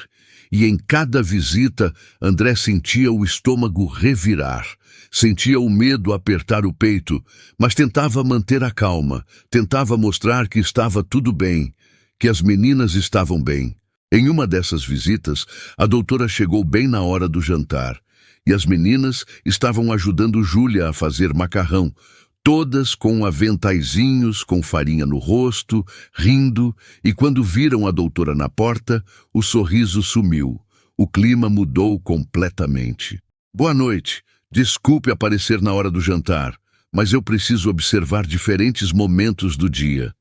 e em cada visita André sentia o estômago revirar, sentia o medo apertar o peito, mas tentava manter a calma, tentava mostrar que estava tudo bem, que as meninas estavam bem. Em uma dessas visitas, a doutora chegou bem na hora do jantar, e as meninas estavam ajudando Júlia a fazer macarrão, todas com aventaizinhos, com farinha no rosto, rindo, e quando viram a doutora na porta, o sorriso sumiu. O clima mudou completamente. "Boa noite. Desculpe aparecer na hora do jantar, mas eu preciso observar diferentes momentos do dia,"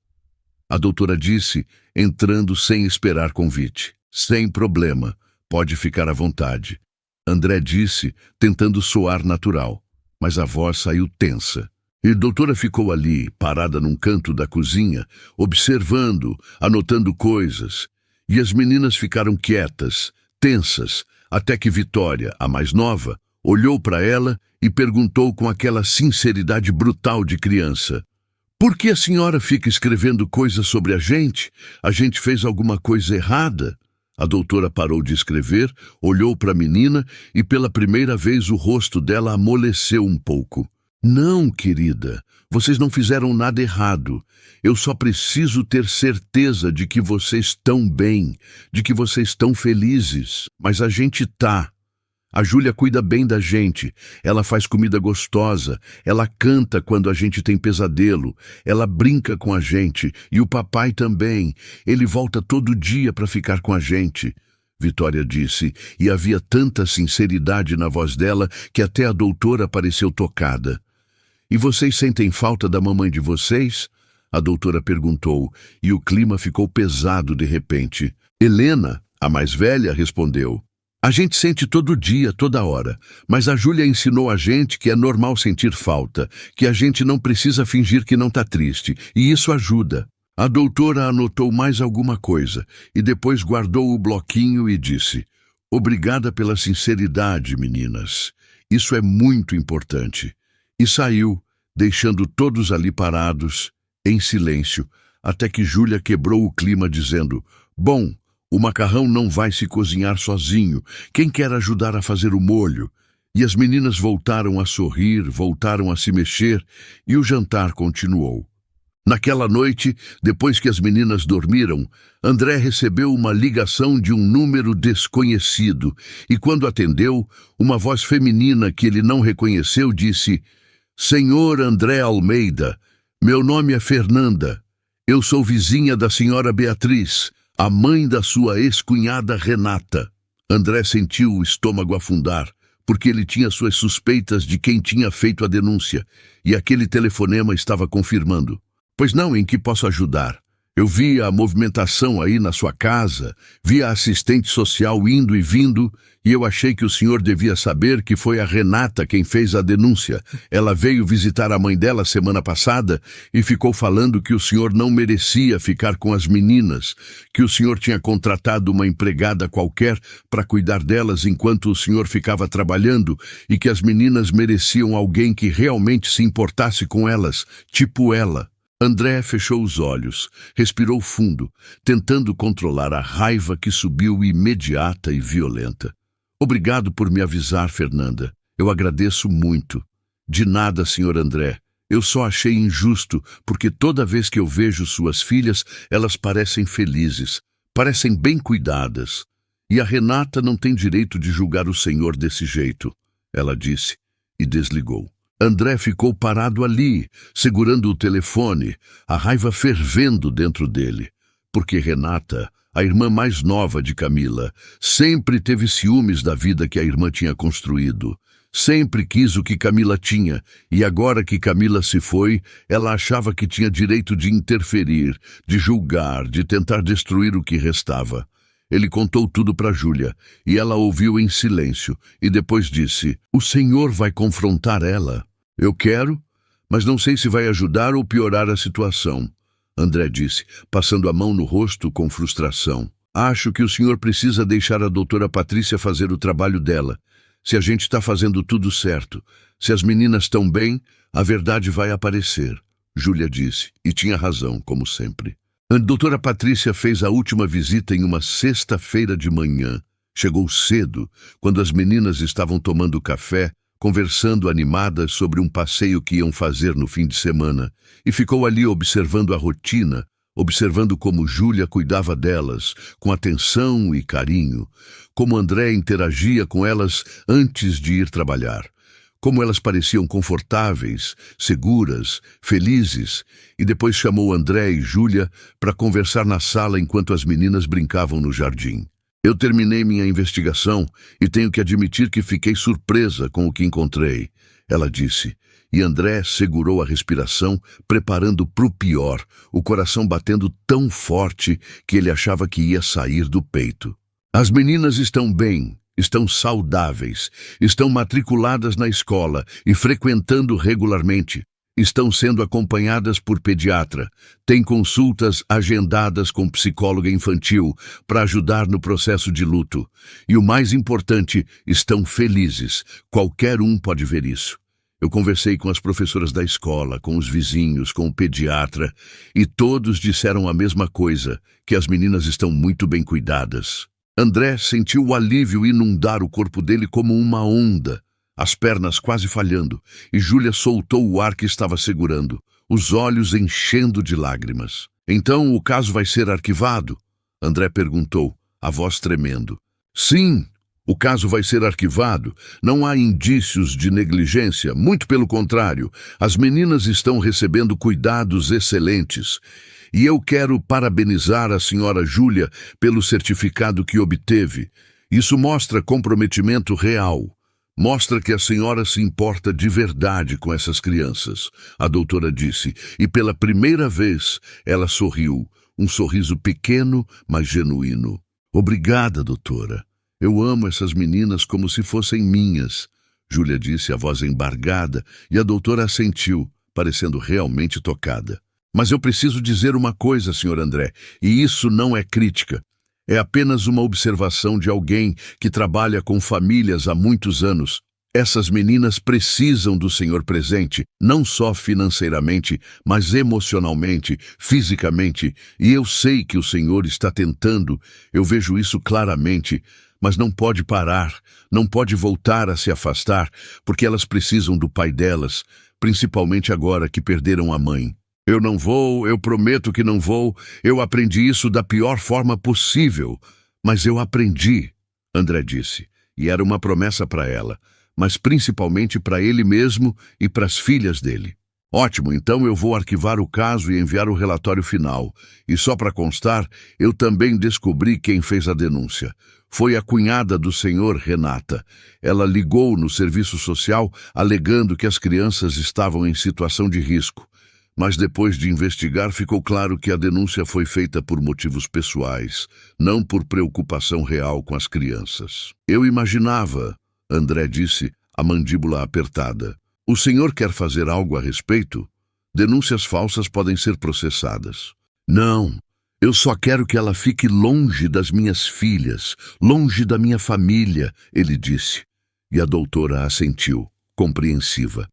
a doutora disse, entrando sem esperar convite. "Sem problema, pode ficar à vontade," André disse, tentando soar natural, mas a voz saiu tensa. E a doutora ficou ali, parada num canto da cozinha, observando, anotando coisas. E as meninas ficaram quietas, tensas, até que Vitória, a mais nova, olhou para ela e perguntou com aquela sinceridade brutal de criança: "Por que a senhora fica escrevendo coisas sobre a gente? A gente fez alguma coisa errada?" A doutora parou de escrever, olhou para a menina e pela primeira vez o rosto dela amoleceu um pouco. "Não, querida, vocês não fizeram nada errado. Eu só preciso ter certeza de que vocês estão bem, de que vocês estão felizes. Mas a gente tá. A Júlia cuida bem da gente, ela faz comida gostosa, ela canta quando a gente tem pesadelo, ela brinca com a gente, e o papai também, ele volta todo dia para ficar com a gente. Vitória disse, e havia tanta sinceridade na voz dela que até a doutora pareceu tocada. E vocês sentem falta da mamãe de vocês? A doutora perguntou, e o clima ficou pesado de repente. Helena, a mais velha, respondeu. A gente sente todo dia, toda hora, mas a Júlia ensinou a gente que é normal sentir falta, que a gente não precisa fingir que não está triste, e isso ajuda. A doutora anotou mais alguma coisa, e depois guardou o bloquinho e disse, obrigada pela sinceridade, meninas. Isso é muito importante. E saiu, deixando todos ali parados, em silêncio, até que Júlia quebrou o clima dizendo, bom, o macarrão não vai se cozinhar sozinho. Quem quer ajudar a fazer o molho? E as meninas voltaram a sorrir, voltaram a se mexer, e o jantar continuou. Naquela noite, depois que as meninas dormiram, André recebeu uma ligação de um número desconhecido, e quando atendeu, uma voz feminina que ele não reconheceu disse, Senhor André Almeida, meu nome é Fernanda. Eu sou vizinha da senhora Beatriz, a mãe da sua ex-cunhada Renata. André sentiu o estômago afundar, porque ele tinha suas suspeitas de quem tinha feito a denúncia, e aquele telefonema estava confirmando. Pois não, em que posso ajudar? Eu vi a movimentação aí na sua casa, vi a assistente social indo e vindo, e eu achei que o senhor devia saber que foi a Renata quem fez a denúncia. Ela veio visitar a mãe dela semana passada e ficou falando que o senhor não merecia ficar com as meninas, que o senhor tinha contratado uma empregada qualquer para cuidar delas enquanto o senhor ficava trabalhando e que as meninas mereciam alguém que realmente se importasse com elas, tipo ela. André fechou os olhos, respirou fundo, tentando controlar a raiva que subiu imediata e violenta. Obrigado por me avisar, Fernanda. Eu agradeço muito. De nada, senhor André. Eu só achei injusto, porque toda vez que eu vejo suas filhas, elas parecem felizes, parecem bem cuidadas. E a Renata não tem direito de julgar o senhor desse jeito, ela disse, e desligou. André ficou parado ali, segurando o telefone, a raiva fervendo dentro dele, porque Renata, a irmã mais nova de Camila, sempre teve ciúmes da vida que a irmã tinha construído. Sempre quis o que Camila tinha, e agora que Camila se foi, ela achava que tinha direito de interferir, de julgar, de tentar destruir o que restava. Ele contou tudo para Júlia, e ela ouviu em silêncio, e depois disse, o senhor vai confrontar ela? Eu quero, mas não sei se vai ajudar ou piorar a situação, André disse, passando a mão no rosto com frustração. Acho que o senhor precisa deixar a doutora Patrícia fazer o trabalho dela. Se a gente está fazendo tudo certo, se as meninas estão bem, a verdade vai aparecer, Júlia disse, e tinha razão, como sempre. A doutora Patrícia fez a última visita em uma sexta-feira de manhã. Chegou cedo, quando as meninas estavam tomando café, conversando animadas sobre um passeio que iam fazer no fim de semana, e ficou ali observando a rotina, observando como Júlia cuidava delas, com atenção e carinho, como André interagia com elas antes de ir trabalhar. Como elas pareciam confortáveis, seguras, felizes, e depois chamou André e Júlia para conversar na sala enquanto as meninas brincavam no jardim. Eu terminei minha investigação e tenho que admitir que fiquei surpresa com o que encontrei, ela disse, e André segurou a respiração, preparando para o pior, o coração batendo tão forte que ele achava que ia sair do peito. As meninas estão bem. Estão saudáveis, estão matriculadas na escola e frequentando regularmente, estão sendo acompanhadas por pediatra, têm consultas agendadas com psicóloga infantil para ajudar no processo de luto. E o mais importante, estão felizes, qualquer um pode ver isso. Eu conversei com as professoras da escola, com os vizinhos, com o pediatra, e todos disseram a mesma coisa, que as meninas estão muito bem cuidadas. André sentiu o alívio inundar o corpo dele como uma onda, as pernas quase falhando, e Júlia soltou o ar que estava segurando, os olhos enchendo de lágrimas. Então o caso vai ser arquivado? André perguntou, a voz tremendo. Sim, O caso vai ser arquivado. Não há indícios de negligência, muito pelo contrário. As meninas estão recebendo cuidados excelentes. E eu quero parabenizar a senhora Júlia pelo certificado que obteve. Isso mostra comprometimento real. Mostra que a senhora se importa de verdade com essas crianças, a doutora disse, e pela primeira vez ela sorriu, um sorriso pequeno, mas genuíno. Obrigada, doutora. Eu amo essas meninas como se fossem minhas, Júlia disse, a voz embargada, e a doutora assentiu, parecendo realmente tocada. Mas eu preciso dizer uma coisa, Sr. André, e isso não é crítica. É apenas uma observação de alguém que trabalha com famílias há muitos anos. Essas meninas precisam do Senhor presente, não só financeiramente, mas emocionalmente, fisicamente, e eu sei que o Senhor está tentando, eu vejo isso claramente, mas não pode parar, não pode voltar a se afastar, porque elas precisam do pai delas, principalmente agora que perderam a mãe. Eu não vou, eu prometo que não vou, eu aprendi isso da pior forma possível, mas eu aprendi, André disse, e era uma promessa para ela, mas principalmente para ele mesmo e para as filhas dele. Ótimo, então eu vou arquivar o caso e enviar o relatório final. E só para constar, eu também descobri quem fez a denúncia. Foi a cunhada do senhor, Renata. Ela ligou no serviço social alegando que as crianças estavam em situação de risco. Mas depois de investigar, ficou claro que a denúncia foi feita por motivos pessoais, não por preocupação real com as crianças. Eu imaginava, André disse, a mandíbula apertada. O senhor quer fazer algo a respeito? Denúncias falsas podem ser processadas. Não, eu só quero que ela fique longe das minhas filhas, longe da minha família, ele disse. E a doutora assentiu, compreensiva.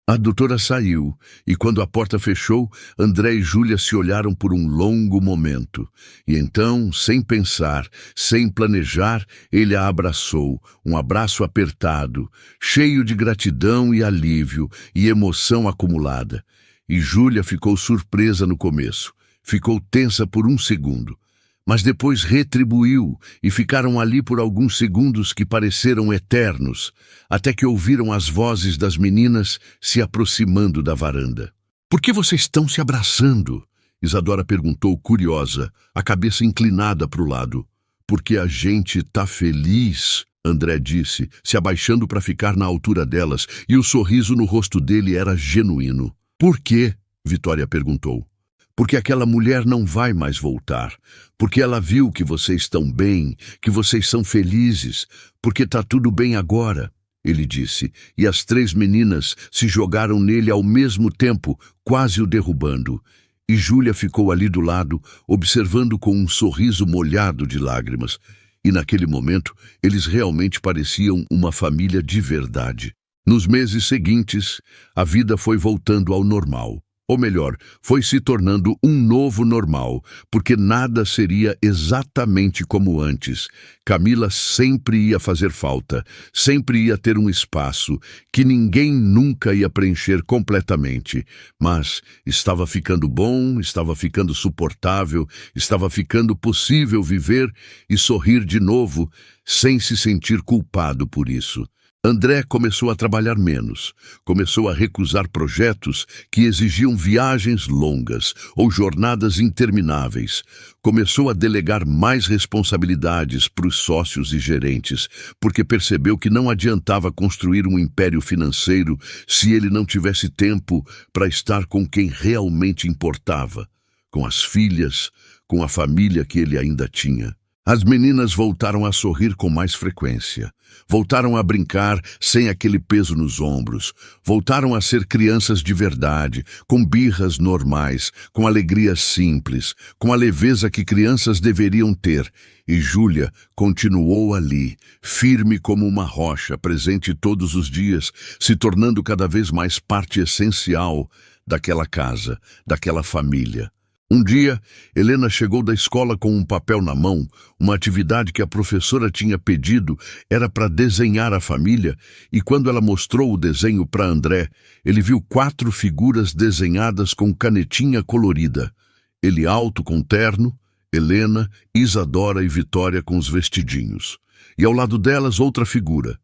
A doutora saiu, e quando a porta fechou, André e Júlia se olharam por um longo momento. E então, sem pensar, sem planejar, ele a abraçou, um abraço apertado, cheio de gratidão e alívio e emoção acumulada. E Júlia ficou surpresa no começo, ficou tensa por um segundo. Mas depois retribuiu e ficaram ali por alguns segundos que pareceram eternos, até que ouviram as vozes das meninas se aproximando da varanda. Por que vocês estão se abraçando? Isadora perguntou curiosa, a cabeça inclinada para o lado. Porque a gente tá feliz, André disse, se abaixando para ficar na altura delas, e o sorriso no rosto dele era genuíno. Por quê? Vitória perguntou. Porque aquela mulher não vai mais voltar, porque ela viu que vocês estão bem, que vocês são felizes, porque tá tudo bem agora, ele disse, e as três meninas se jogaram nele ao mesmo tempo, quase o derrubando, e Júlia ficou ali do lado, observando com um sorriso molhado de lágrimas, e naquele momento eles realmente pareciam uma família de verdade. Nos meses seguintes, a vida foi voltando ao normal. Ou melhor, foi se tornando um novo normal, porque nada seria exatamente como antes. Camila sempre ia fazer falta, sempre ia ter um espaço, que ninguém nunca ia preencher completamente. Mas estava ficando bom, estava ficando suportável, estava ficando possível viver e sorrir de novo, sem se sentir culpado por isso. André começou a trabalhar menos, começou a recusar projetos que exigiam viagens longas ou jornadas intermináveis, começou a delegar mais responsabilidades para os sócios e gerentes, porque percebeu que não adiantava construir um império financeiro se ele não tivesse tempo para estar com quem realmente importava, com as filhas, com a família que ele ainda tinha. As meninas voltaram a sorrir com mais frequência, voltaram a brincar sem aquele peso nos ombros, voltaram a ser crianças de verdade, com birras normais, com alegrias simples, com a leveza que crianças deveriam ter. E Júlia continuou ali, firme como uma rocha, presente todos os dias, se tornando cada vez mais parte essencial daquela casa, daquela família. Um dia, Helena chegou da escola com um papel na mão, uma atividade que a professora tinha pedido era para desenhar a família, e quando ela mostrou o desenho para André, ele viu 4 figuras desenhadas com canetinha colorida. Ele alto com terno, Helena, Isadora e Vitória com os vestidinhos. e ao lado delas outra figura,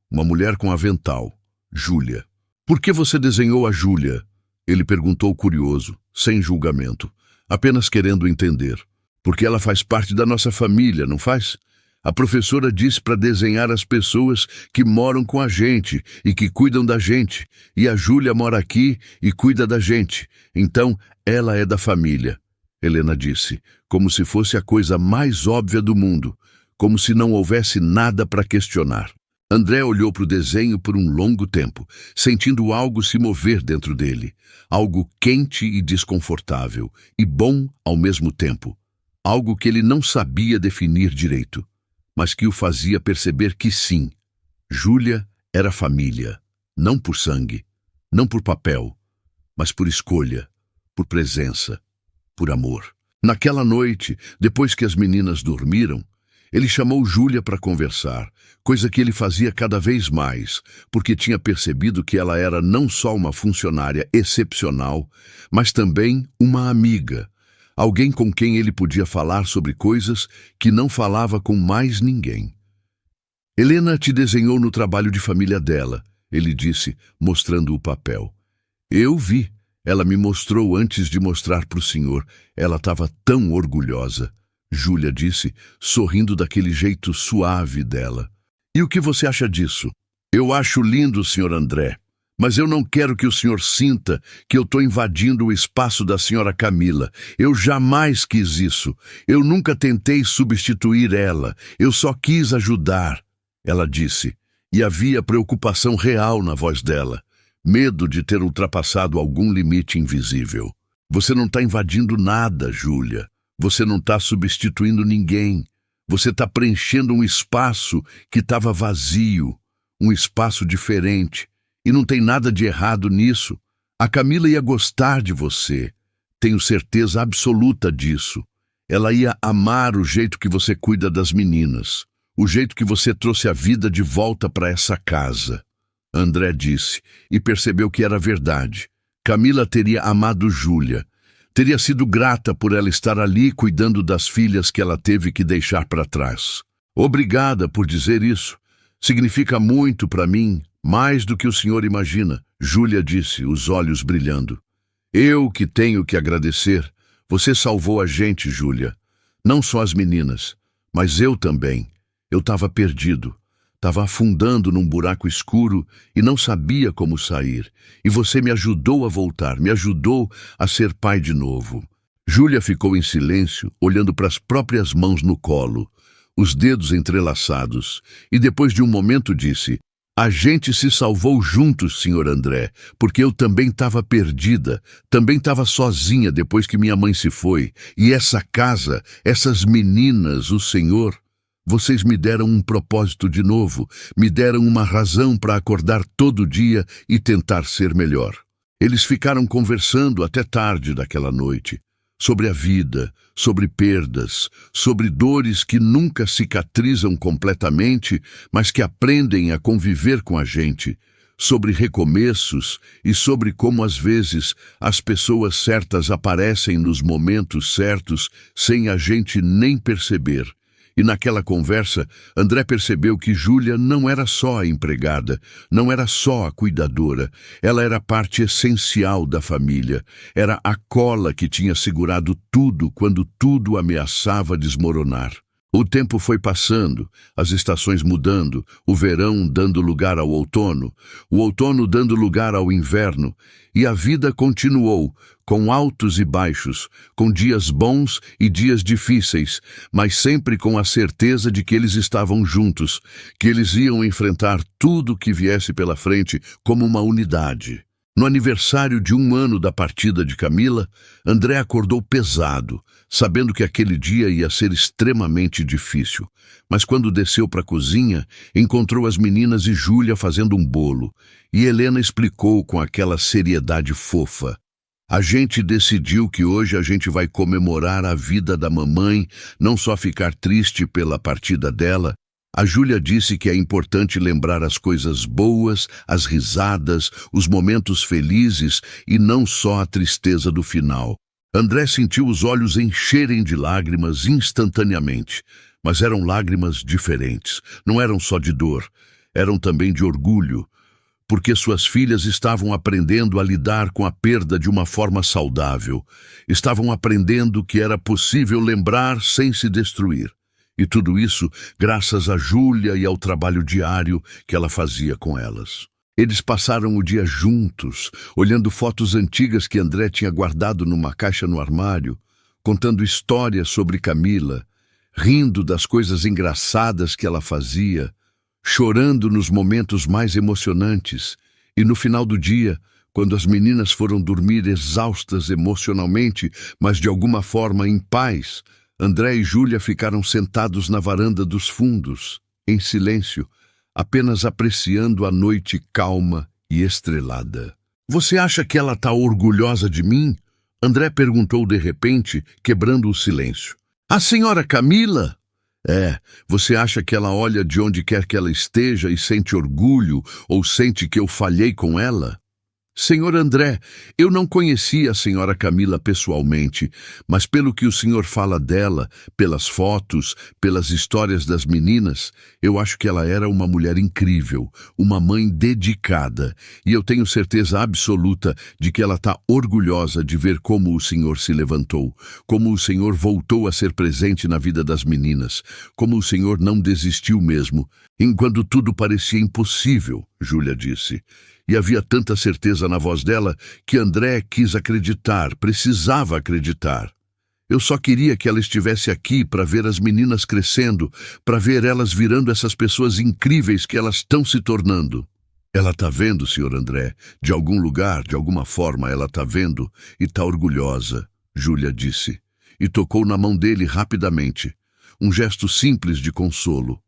uma mulher com avental, Júlia. Por que você desenhou a Júlia? Ele perguntou curioso, sem julgamento, apenas querendo entender. Porque ela faz parte da nossa família, não faz? A professora disse para desenhar as pessoas que moram com a gente e que cuidam da gente. E a Júlia mora aqui e cuida da gente. Então, ela é da família. Helena disse, como se fosse a coisa mais óbvia do mundo, como se não houvesse nada para questionar. André olhou para o desenho por um longo tempo, sentindo algo se mover dentro dele. Algo quente e desconfortável, e bom ao mesmo tempo. Algo que ele não sabia definir direito, mas que o fazia perceber que sim, Júlia era família, não por sangue, não por papel, mas por escolha, por presença, por amor. Naquela noite, depois que as meninas dormiram, ele chamou Júlia para conversar, coisa que ele fazia cada vez mais, porque tinha percebido que ela era não só uma funcionária excepcional, mas também uma amiga, alguém com quem ele podia falar sobre coisas que não falava com mais ninguém. Helena te desenhou no trabalho de família dela, ele disse, mostrando o papel. Eu vi. Ela me mostrou antes de mostrar para o senhor. Ela estava tão orgulhosa, Júlia disse, sorrindo daquele jeito suave dela. E o que você acha disso? Eu acho lindo, senhor André, mas eu não quero que o senhor sinta que eu estou invadindo o espaço da senhora Camila. Eu jamais quis isso. Eu nunca tentei substituir ela. Eu só quis ajudar, ela disse, e havia preocupação real na voz dela. Medo de ter ultrapassado algum limite invisível. Você não está invadindo nada, Júlia. Você não está substituindo ninguém. Você está preenchendo um espaço que estava vazio, um espaço diferente. E não tem nada de errado nisso. A Camila ia gostar de você. Tenho certeza absoluta disso. Ela ia amar o jeito que você cuida das meninas. O jeito que você trouxe a vida de volta para essa casa. André disse, e percebeu que era verdade. Camila teria amado Júlia. Teria sido grata por ela estar ali cuidando das filhas que ela teve que deixar para trás. Obrigada por dizer isso. Significa muito para mim, mais do que o senhor imagina, Júlia disse, os olhos brilhando. Eu que tenho que agradecer. Você salvou a gente, Júlia. Não só as meninas, mas eu também. Eu estava perdido. Estava afundando num buraco escuro e não sabia como sair. E você me ajudou a voltar, me ajudou a ser pai de novo. Júlia ficou em silêncio, olhando para as próprias mãos no colo, os dedos entrelaçados, e depois de um momento disse, a gente se salvou juntos, senhor André, porque eu também estava perdida, também estava sozinha depois que minha mãe se foi. E essa casa, essas meninas, o senhor... Vocês me deram um propósito de novo, me deram uma razão para acordar todo dia e tentar ser melhor. Eles ficaram conversando até tarde daquela noite, sobre a vida, sobre perdas, sobre dores que nunca cicatrizam completamente, mas que aprendem a conviver com a gente, sobre recomeços e sobre como às vezes as pessoas certas aparecem nos momentos certos sem a gente nem perceber. E naquela conversa, André percebeu que Júlia não era só a empregada, não era só a cuidadora. Ela era parte essencial da família. Era a cola que tinha segurado tudo quando tudo ameaçava desmoronar. O tempo foi passando, as estações mudando, o verão dando lugar ao outono, o outono dando lugar ao inverno, e a vida continuou, com altos e baixos, com dias bons e dias difíceis, mas sempre com a certeza de que eles estavam juntos, que eles iam enfrentar tudo que viesse pela frente como uma unidade. No aniversário de 1 ano da partida de Camila, André acordou pesado, sabendo que aquele dia ia ser extremamente difícil. Mas quando desceu para a cozinha, encontrou as meninas e Júlia fazendo um bolo, e Helena explicou com aquela seriedade fofa. A gente decidiu que hoje a gente vai comemorar a vida da mamãe, não só ficar triste pela partida dela. A Júlia disse que é importante lembrar as coisas boas, as risadas, os momentos felizes e não só a tristeza do final. André sentiu os olhos encherem de lágrimas instantaneamente, Mas eram lágrimas diferentes. Não eram só de dor, eram também de orgulho, porque suas filhas estavam aprendendo a lidar com a perda de uma forma saudável. Estavam aprendendo que era possível lembrar sem se destruir. E tudo isso graças a Júlia e ao trabalho diário que ela fazia com elas. Eles passaram o dia juntos, olhando fotos antigas que André tinha guardado numa caixa no armário, contando histórias sobre Camila, rindo das coisas engraçadas que ela fazia, chorando nos momentos mais emocionantes. E no final do dia, quando as meninas foram dormir exaustas emocionalmente, mas de alguma forma em paz, André e Júlia ficaram sentados na varanda dos fundos, em silêncio, apenas apreciando a noite calma e estrelada. "Você acha que ela está orgulhosa de mim?" André perguntou de repente, quebrando o silêncio. "A senhora Camila?" "É, você acha que ela olha de onde quer que ela esteja e sente orgulho ou sente que eu falhei com ela?" "Senhor André, eu não conhecia a senhora Camila pessoalmente, mas pelo que o senhor fala dela, pelas fotos, pelas histórias das meninas, eu acho que ela era uma mulher incrível, uma mãe dedicada, e eu tenho certeza absoluta de que ela está orgulhosa de ver como o senhor se levantou, como o senhor voltou a ser presente na vida das meninas, como o senhor não desistiu mesmo, enquanto tudo parecia impossível", Júlia disse. E havia tanta certeza na voz dela que André quis acreditar, precisava acreditar. "Eu só queria que ela estivesse aqui para ver as meninas crescendo, para ver elas virando essas pessoas incríveis que elas estão se tornando." "Ela está vendo, senhor André. De algum lugar, de alguma forma, ela está vendo e está orgulhosa", Júlia disse, e tocou na mão dele rapidamente. Um gesto simples de consolo,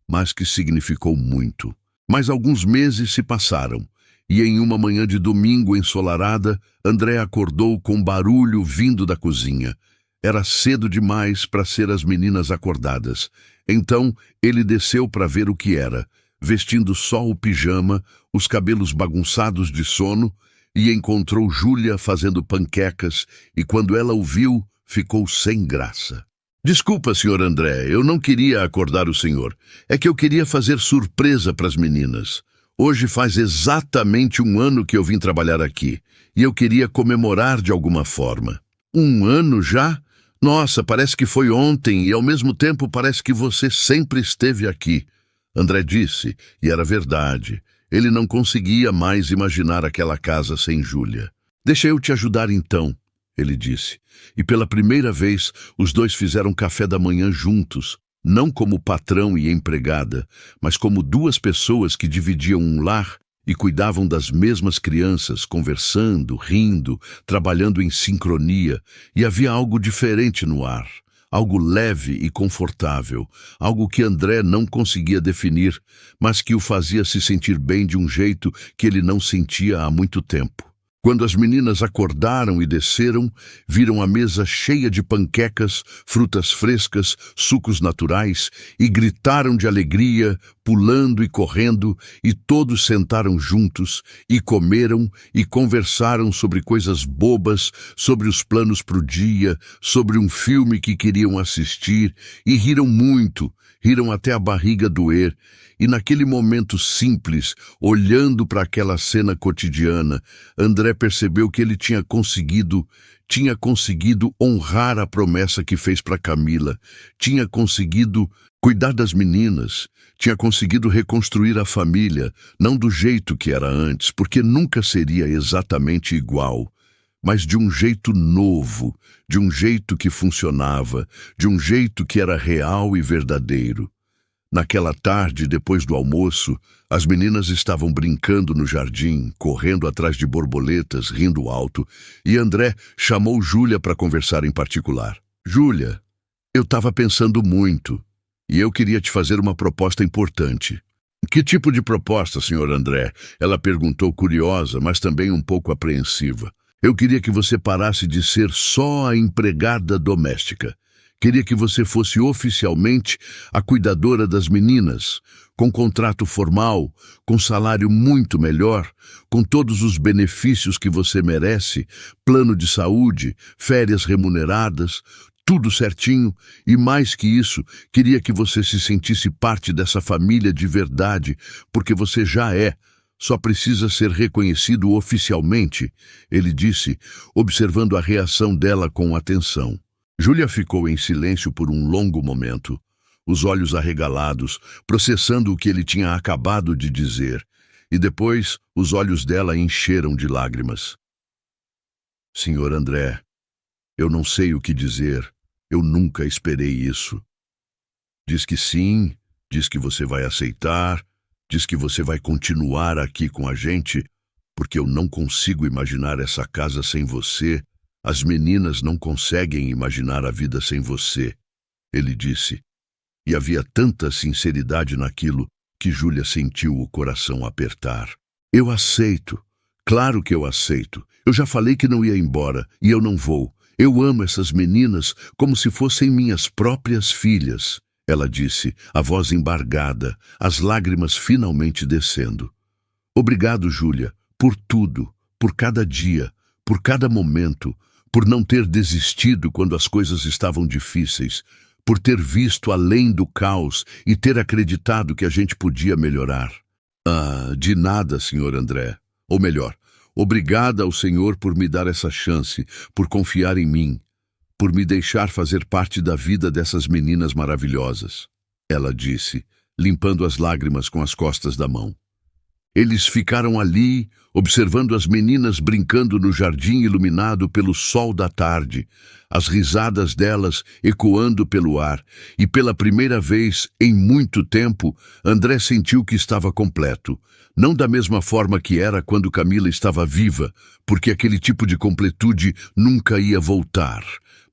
mas que significou muito. Mas alguns meses se passaram. E em uma manhã de domingo ensolarada, André acordou com barulho vindo da cozinha. Era cedo demais para ser as meninas acordadas. Então ele desceu para ver o que era, vestindo só o pijama, os cabelos bagunçados de sono, e encontrou Júlia fazendo panquecas, e quando ela o viu, ficou sem graça. "Desculpa, senhor André, eu não queria acordar o senhor. É que eu queria fazer surpresa para as meninas. Hoje faz exatamente 1 ano que eu vim trabalhar aqui, e eu queria comemorar de alguma forma." "1 ano já? Nossa, parece que foi ontem e ao mesmo tempo parece que você sempre esteve aqui", André disse, e era verdade. Ele não conseguia mais imaginar aquela casa sem Júlia. "Deixa eu te ajudar então", ele disse. E pela primeira vez, os dois fizeram café da manhã juntos, não como patrão e empregada, mas como 2 pessoas que dividiam um lar e cuidavam das mesmas crianças, conversando, rindo, trabalhando em sincronia, e havia algo diferente no ar, algo leve e confortável, algo que André não conseguia definir, mas que o fazia se sentir bem de um jeito que ele não sentia há muito tempo. Quando as meninas acordaram e desceram, viram a mesa cheia de panquecas, frutas frescas, sucos naturais, e gritaram de alegria, pulando e correndo, e todos sentaram juntos, e comeram, e conversaram sobre coisas bobas, sobre os planos para o dia, sobre um filme que queriam assistir, e riram muito, riram até a barriga doer. E naquele momento simples, olhando para aquela cena cotidiana, André percebeu que ele tinha conseguido honrar a promessa que fez para Camila, tinha conseguido cuidar das meninas, tinha conseguido reconstruir a família, não do jeito que era antes, porque nunca seria exatamente igual, mas de um jeito novo, de um jeito que funcionava, de um jeito que era real e verdadeiro. Naquela tarde, depois do almoço, as meninas estavam brincando no jardim, correndo atrás de borboletas, rindo alto, e André chamou Júlia para conversar em particular. "Júlia, eu estava pensando muito, e eu queria te fazer uma proposta importante." "Que tipo de proposta, senhor André?" Ela perguntou, curiosa, mas também um pouco apreensiva. "Eu queria que você parasse de ser só a empregada doméstica. Queria que você fosse oficialmente a cuidadora das meninas, com contrato formal, com salário muito melhor, com todos os benefícios que você merece, plano de saúde, férias remuneradas, tudo certinho, e mais que isso, queria que você se sentisse parte dessa família de verdade, porque você já é. Só precisa ser reconhecido oficialmente, ele disse, observando a reação dela com atenção. Júlia ficou em silêncio por um longo momento, os olhos arregalados, processando o que ele tinha acabado de dizer, e depois os olhos dela encheram de lágrimas. Senhor André, eu não sei o que dizer, eu nunca esperei isso. Diz que sim, diz que você vai aceitar, diz que você vai continuar aqui com a gente, porque eu não consigo imaginar essa casa sem você. As meninas não conseguem imaginar a vida sem você, ele disse. E havia tanta sinceridade naquilo que Júlia sentiu o coração apertar. Eu aceito. Claro que eu aceito. Eu já falei que não ia embora, e eu não vou. Eu amo essas meninas como se fossem minhas próprias filhas. Ela disse, a voz embargada, as lágrimas finalmente descendo. Obrigado, Júlia, por tudo, por cada dia, por cada momento, por não ter desistido quando as coisas estavam difíceis, por ter visto além do caos e ter acreditado que a gente podia melhorar. Ah, de nada, Sr. André. Ou melhor, obrigada ao Senhor por me dar essa chance, por confiar em mim, por me deixar fazer parte da vida dessas meninas maravilhosas, ela disse, limpando as lágrimas com as costas da mão. Eles ficaram ali, observando as meninas brincando no jardim iluminado pelo sol da tarde, as risadas delas ecoando pelo ar, e pela primeira vez em muito tempo, André sentiu que estava completo. Não da mesma forma que era quando Camila estava viva, porque aquele tipo de completude nunca ia voltar,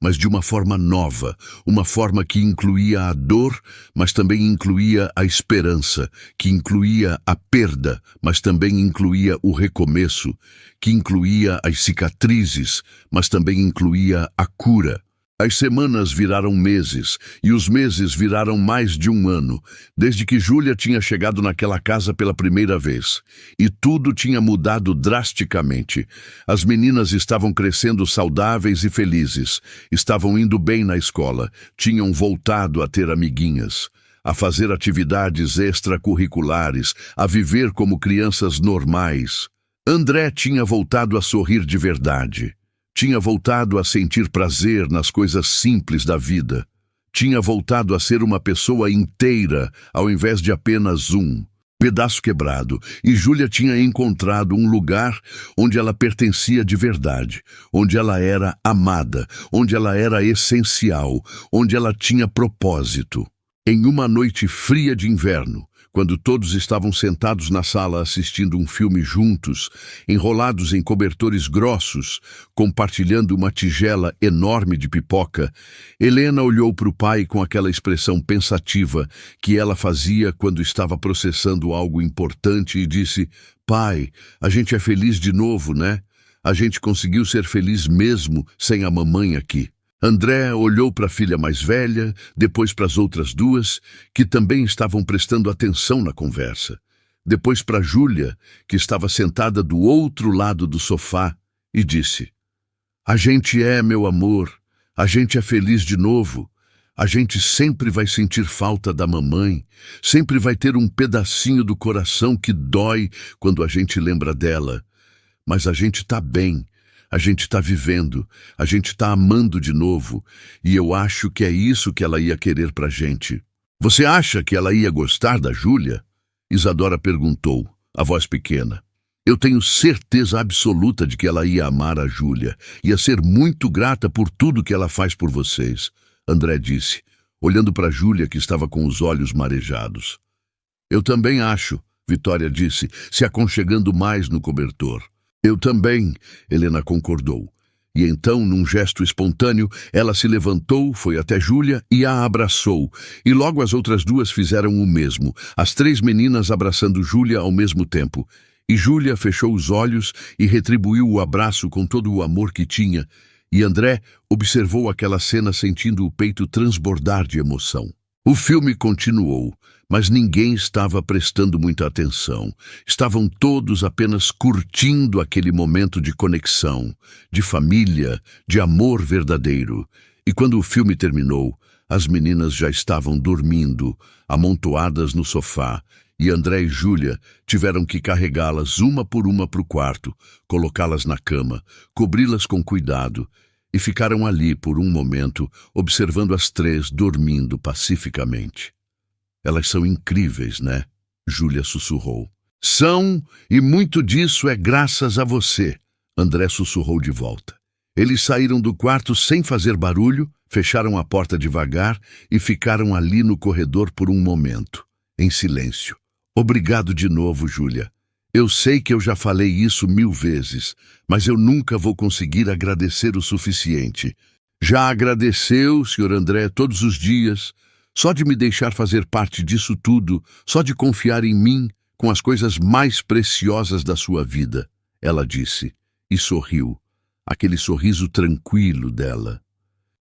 mas de uma forma nova, uma forma que incluía a dor, mas também incluía a esperança, que incluía a perda, mas também incluía o recomeço, que incluía as cicatrizes, mas também incluía a cura. As semanas viraram meses, e os meses viraram mais de um ano, desde que Júlia tinha chegado naquela casa pela primeira vez. E tudo tinha mudado drasticamente. As meninas estavam crescendo saudáveis e felizes, estavam indo bem na escola, tinham voltado a ter amiguinhas, a fazer atividades extracurriculares, a viver como crianças normais. André tinha voltado a sorrir de verdade. Tinha voltado a sentir prazer nas coisas simples da vida. Tinha voltado a ser uma pessoa inteira, ao invés de apenas um pedaço quebrado. E Júlia tinha encontrado um lugar onde ela pertencia de verdade, onde ela era amada, onde ela era essencial, onde ela tinha propósito. Em uma noite fria de inverno, quando todos estavam sentados na sala assistindo um filme juntos, enrolados em cobertores grossos, compartilhando uma tigela enorme de pipoca, Helena olhou para o pai com aquela expressão pensativa que ela fazia quando estava processando algo importante e disse: "Pai, a gente é feliz de novo, né? A gente conseguiu ser feliz mesmo sem a mamãe aqui." André olhou para a filha mais velha, depois para as outras duas, que também estavam prestando atenção na conversa. Depois para Júlia, que estava sentada do outro lado do sofá, e disse: "A gente é, meu amor, a gente é feliz de novo. A gente sempre vai sentir falta da mamãe, sempre vai ter um pedacinho do coração que dói quando a gente lembra dela. Mas a gente tá bem. A gente está vivendo, a gente está amando de novo, e eu acho que é isso que ela ia querer pra gente." "Você acha que ela ia gostar da Júlia?" Isadora perguntou, a voz pequena. "Eu tenho certeza absoluta de que ela ia amar a Júlia, ia ser muito grata por tudo que ela faz por vocês", André disse, olhando para Júlia, que estava com os olhos marejados. "Eu também acho", Vitória disse, se aconchegando mais no cobertor. "Eu também", Helena concordou. E então, num gesto espontâneo, ela se levantou, foi até Júlia e a abraçou. E logo as outras duas fizeram o mesmo, as três meninas abraçando Júlia ao mesmo tempo. E Júlia fechou os olhos e retribuiu o abraço com todo o amor que tinha. E André observou aquela cena sentindo o peito transbordar de emoção. O filme continuou, mas ninguém estava prestando muita atenção. Estavam todos apenas curtindo aquele momento de conexão, de família, de amor verdadeiro. E quando o filme terminou, as meninas já estavam dormindo, amontoadas no sofá, e André e Júlia tiveram que carregá-las uma por uma para o quarto, colocá-las na cama, cobri-las com cuidado, e ficaram ali por um momento, observando as três dormindo pacificamente. Elas são incríveis, né? Júlia sussurrou. São, e muito disso é graças a você, André sussurrou de volta. Eles saíram do quarto sem fazer barulho, fecharam a porta devagar e ficaram ali no corredor por um momento, em silêncio. Obrigado de novo, Júlia. Eu sei que eu já falei isso 1000 vezes, mas eu nunca vou conseguir agradecer o suficiente. Já agradeceu, Sr. André, todos os dias, só de me deixar fazer parte disso tudo, só de confiar em mim com as coisas mais preciosas da sua vida, ela disse, e sorriu, aquele sorriso tranquilo dela.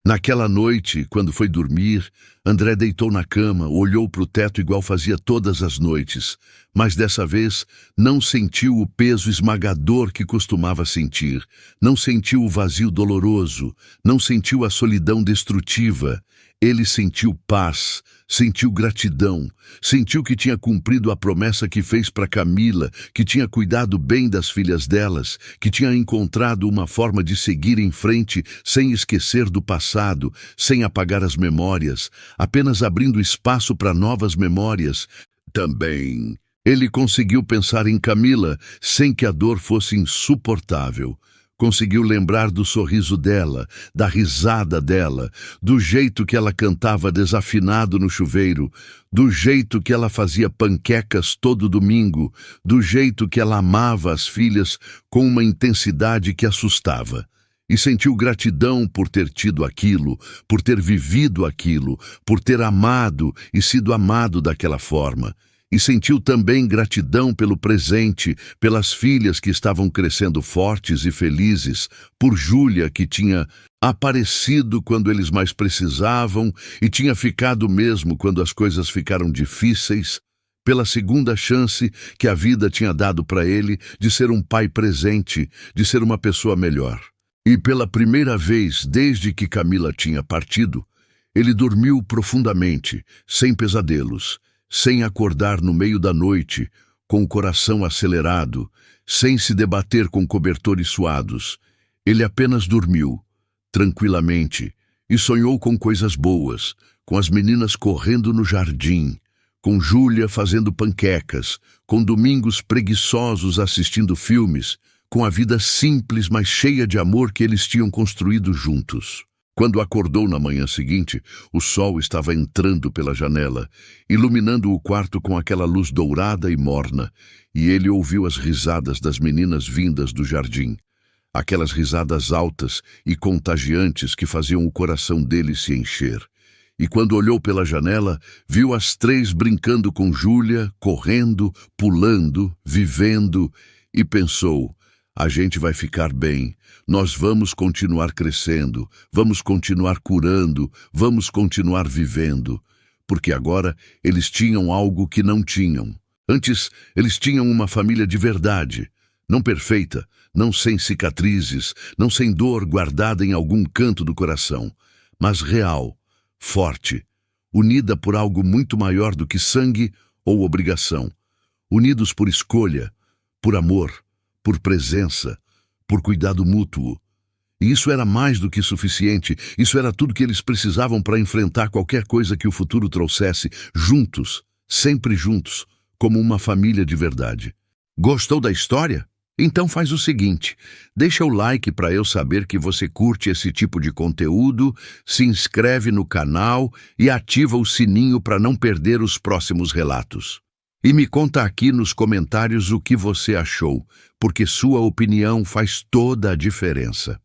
Naquela noite, quando foi dormir, André deitou na cama, olhou para o teto igual fazia todas as noites, mas dessa vez não sentiu o peso esmagador que costumava sentir, não sentiu o vazio doloroso, não sentiu a solidão destrutiva. Ele sentiu paz, sentiu gratidão, sentiu que tinha cumprido a promessa que fez para Camila, que tinha cuidado bem das filhas delas, que tinha encontrado uma forma de seguir em frente sem esquecer do passado, sem apagar as memórias, apenas abrindo espaço para novas memórias. Também ele conseguiu pensar em Camila sem que a dor fosse insuportável. Conseguiu lembrar do sorriso dela, da risada dela, do jeito que ela cantava desafinado no chuveiro, do jeito que ela fazia panquecas todo domingo, do jeito que ela amava as filhas com uma intensidade que assustava. E sentiu gratidão por ter tido aquilo, por ter vivido aquilo, por ter amado e sido amado daquela forma. E sentiu também gratidão pelo presente, pelas filhas que estavam crescendo fortes e felizes, por Júlia, que tinha aparecido quando eles mais precisavam e tinha ficado mesmo quando as coisas ficaram difíceis, pela segunda chance que a vida tinha dado para ele de ser um pai presente, de ser uma pessoa melhor. E pela primeira vez desde que Camila tinha partido, ele dormiu profundamente, sem pesadelos, sem acordar no meio da noite, com o coração acelerado, sem se debater com cobertores suados. Ele apenas dormiu, tranquilamente, e sonhou com coisas boas, com as meninas correndo no jardim, com Júlia fazendo panquecas, com domingos preguiçosos assistindo filmes, com a vida simples, mas cheia de amor que eles tinham construído juntos. Quando acordou na manhã seguinte, o sol estava entrando pela janela, iluminando o quarto com aquela luz dourada e morna, e ele ouviu as risadas das meninas vindas do jardim. Aquelas risadas altas e contagiantes que faziam o coração dele se encher. E quando olhou pela janela, viu as três brincando com Júlia, correndo, pulando, vivendo, e pensou: a gente vai ficar bem, nós vamos continuar crescendo, vamos continuar curando, vamos continuar vivendo. Porque agora eles tinham algo que não tinham. Antes, eles tinham uma família de verdade, não perfeita, não sem cicatrizes, não sem dor guardada em algum canto do coração, mas real, forte, unida por algo muito maior do que sangue ou obrigação, unidos por escolha, por amor, por presença, por cuidado mútuo. E isso era mais do que suficiente, isso era tudo que eles precisavam para enfrentar qualquer coisa que o futuro trouxesse, juntos, sempre juntos, como uma família de verdade. Gostou da história? Então faz o seguinte, deixa o like para eu saber que você curte esse tipo de conteúdo, se inscreve no canal e ativa o sininho para não perder os próximos relatos. E me conta aqui nos comentários o que você achou, porque sua opinião faz toda a diferença.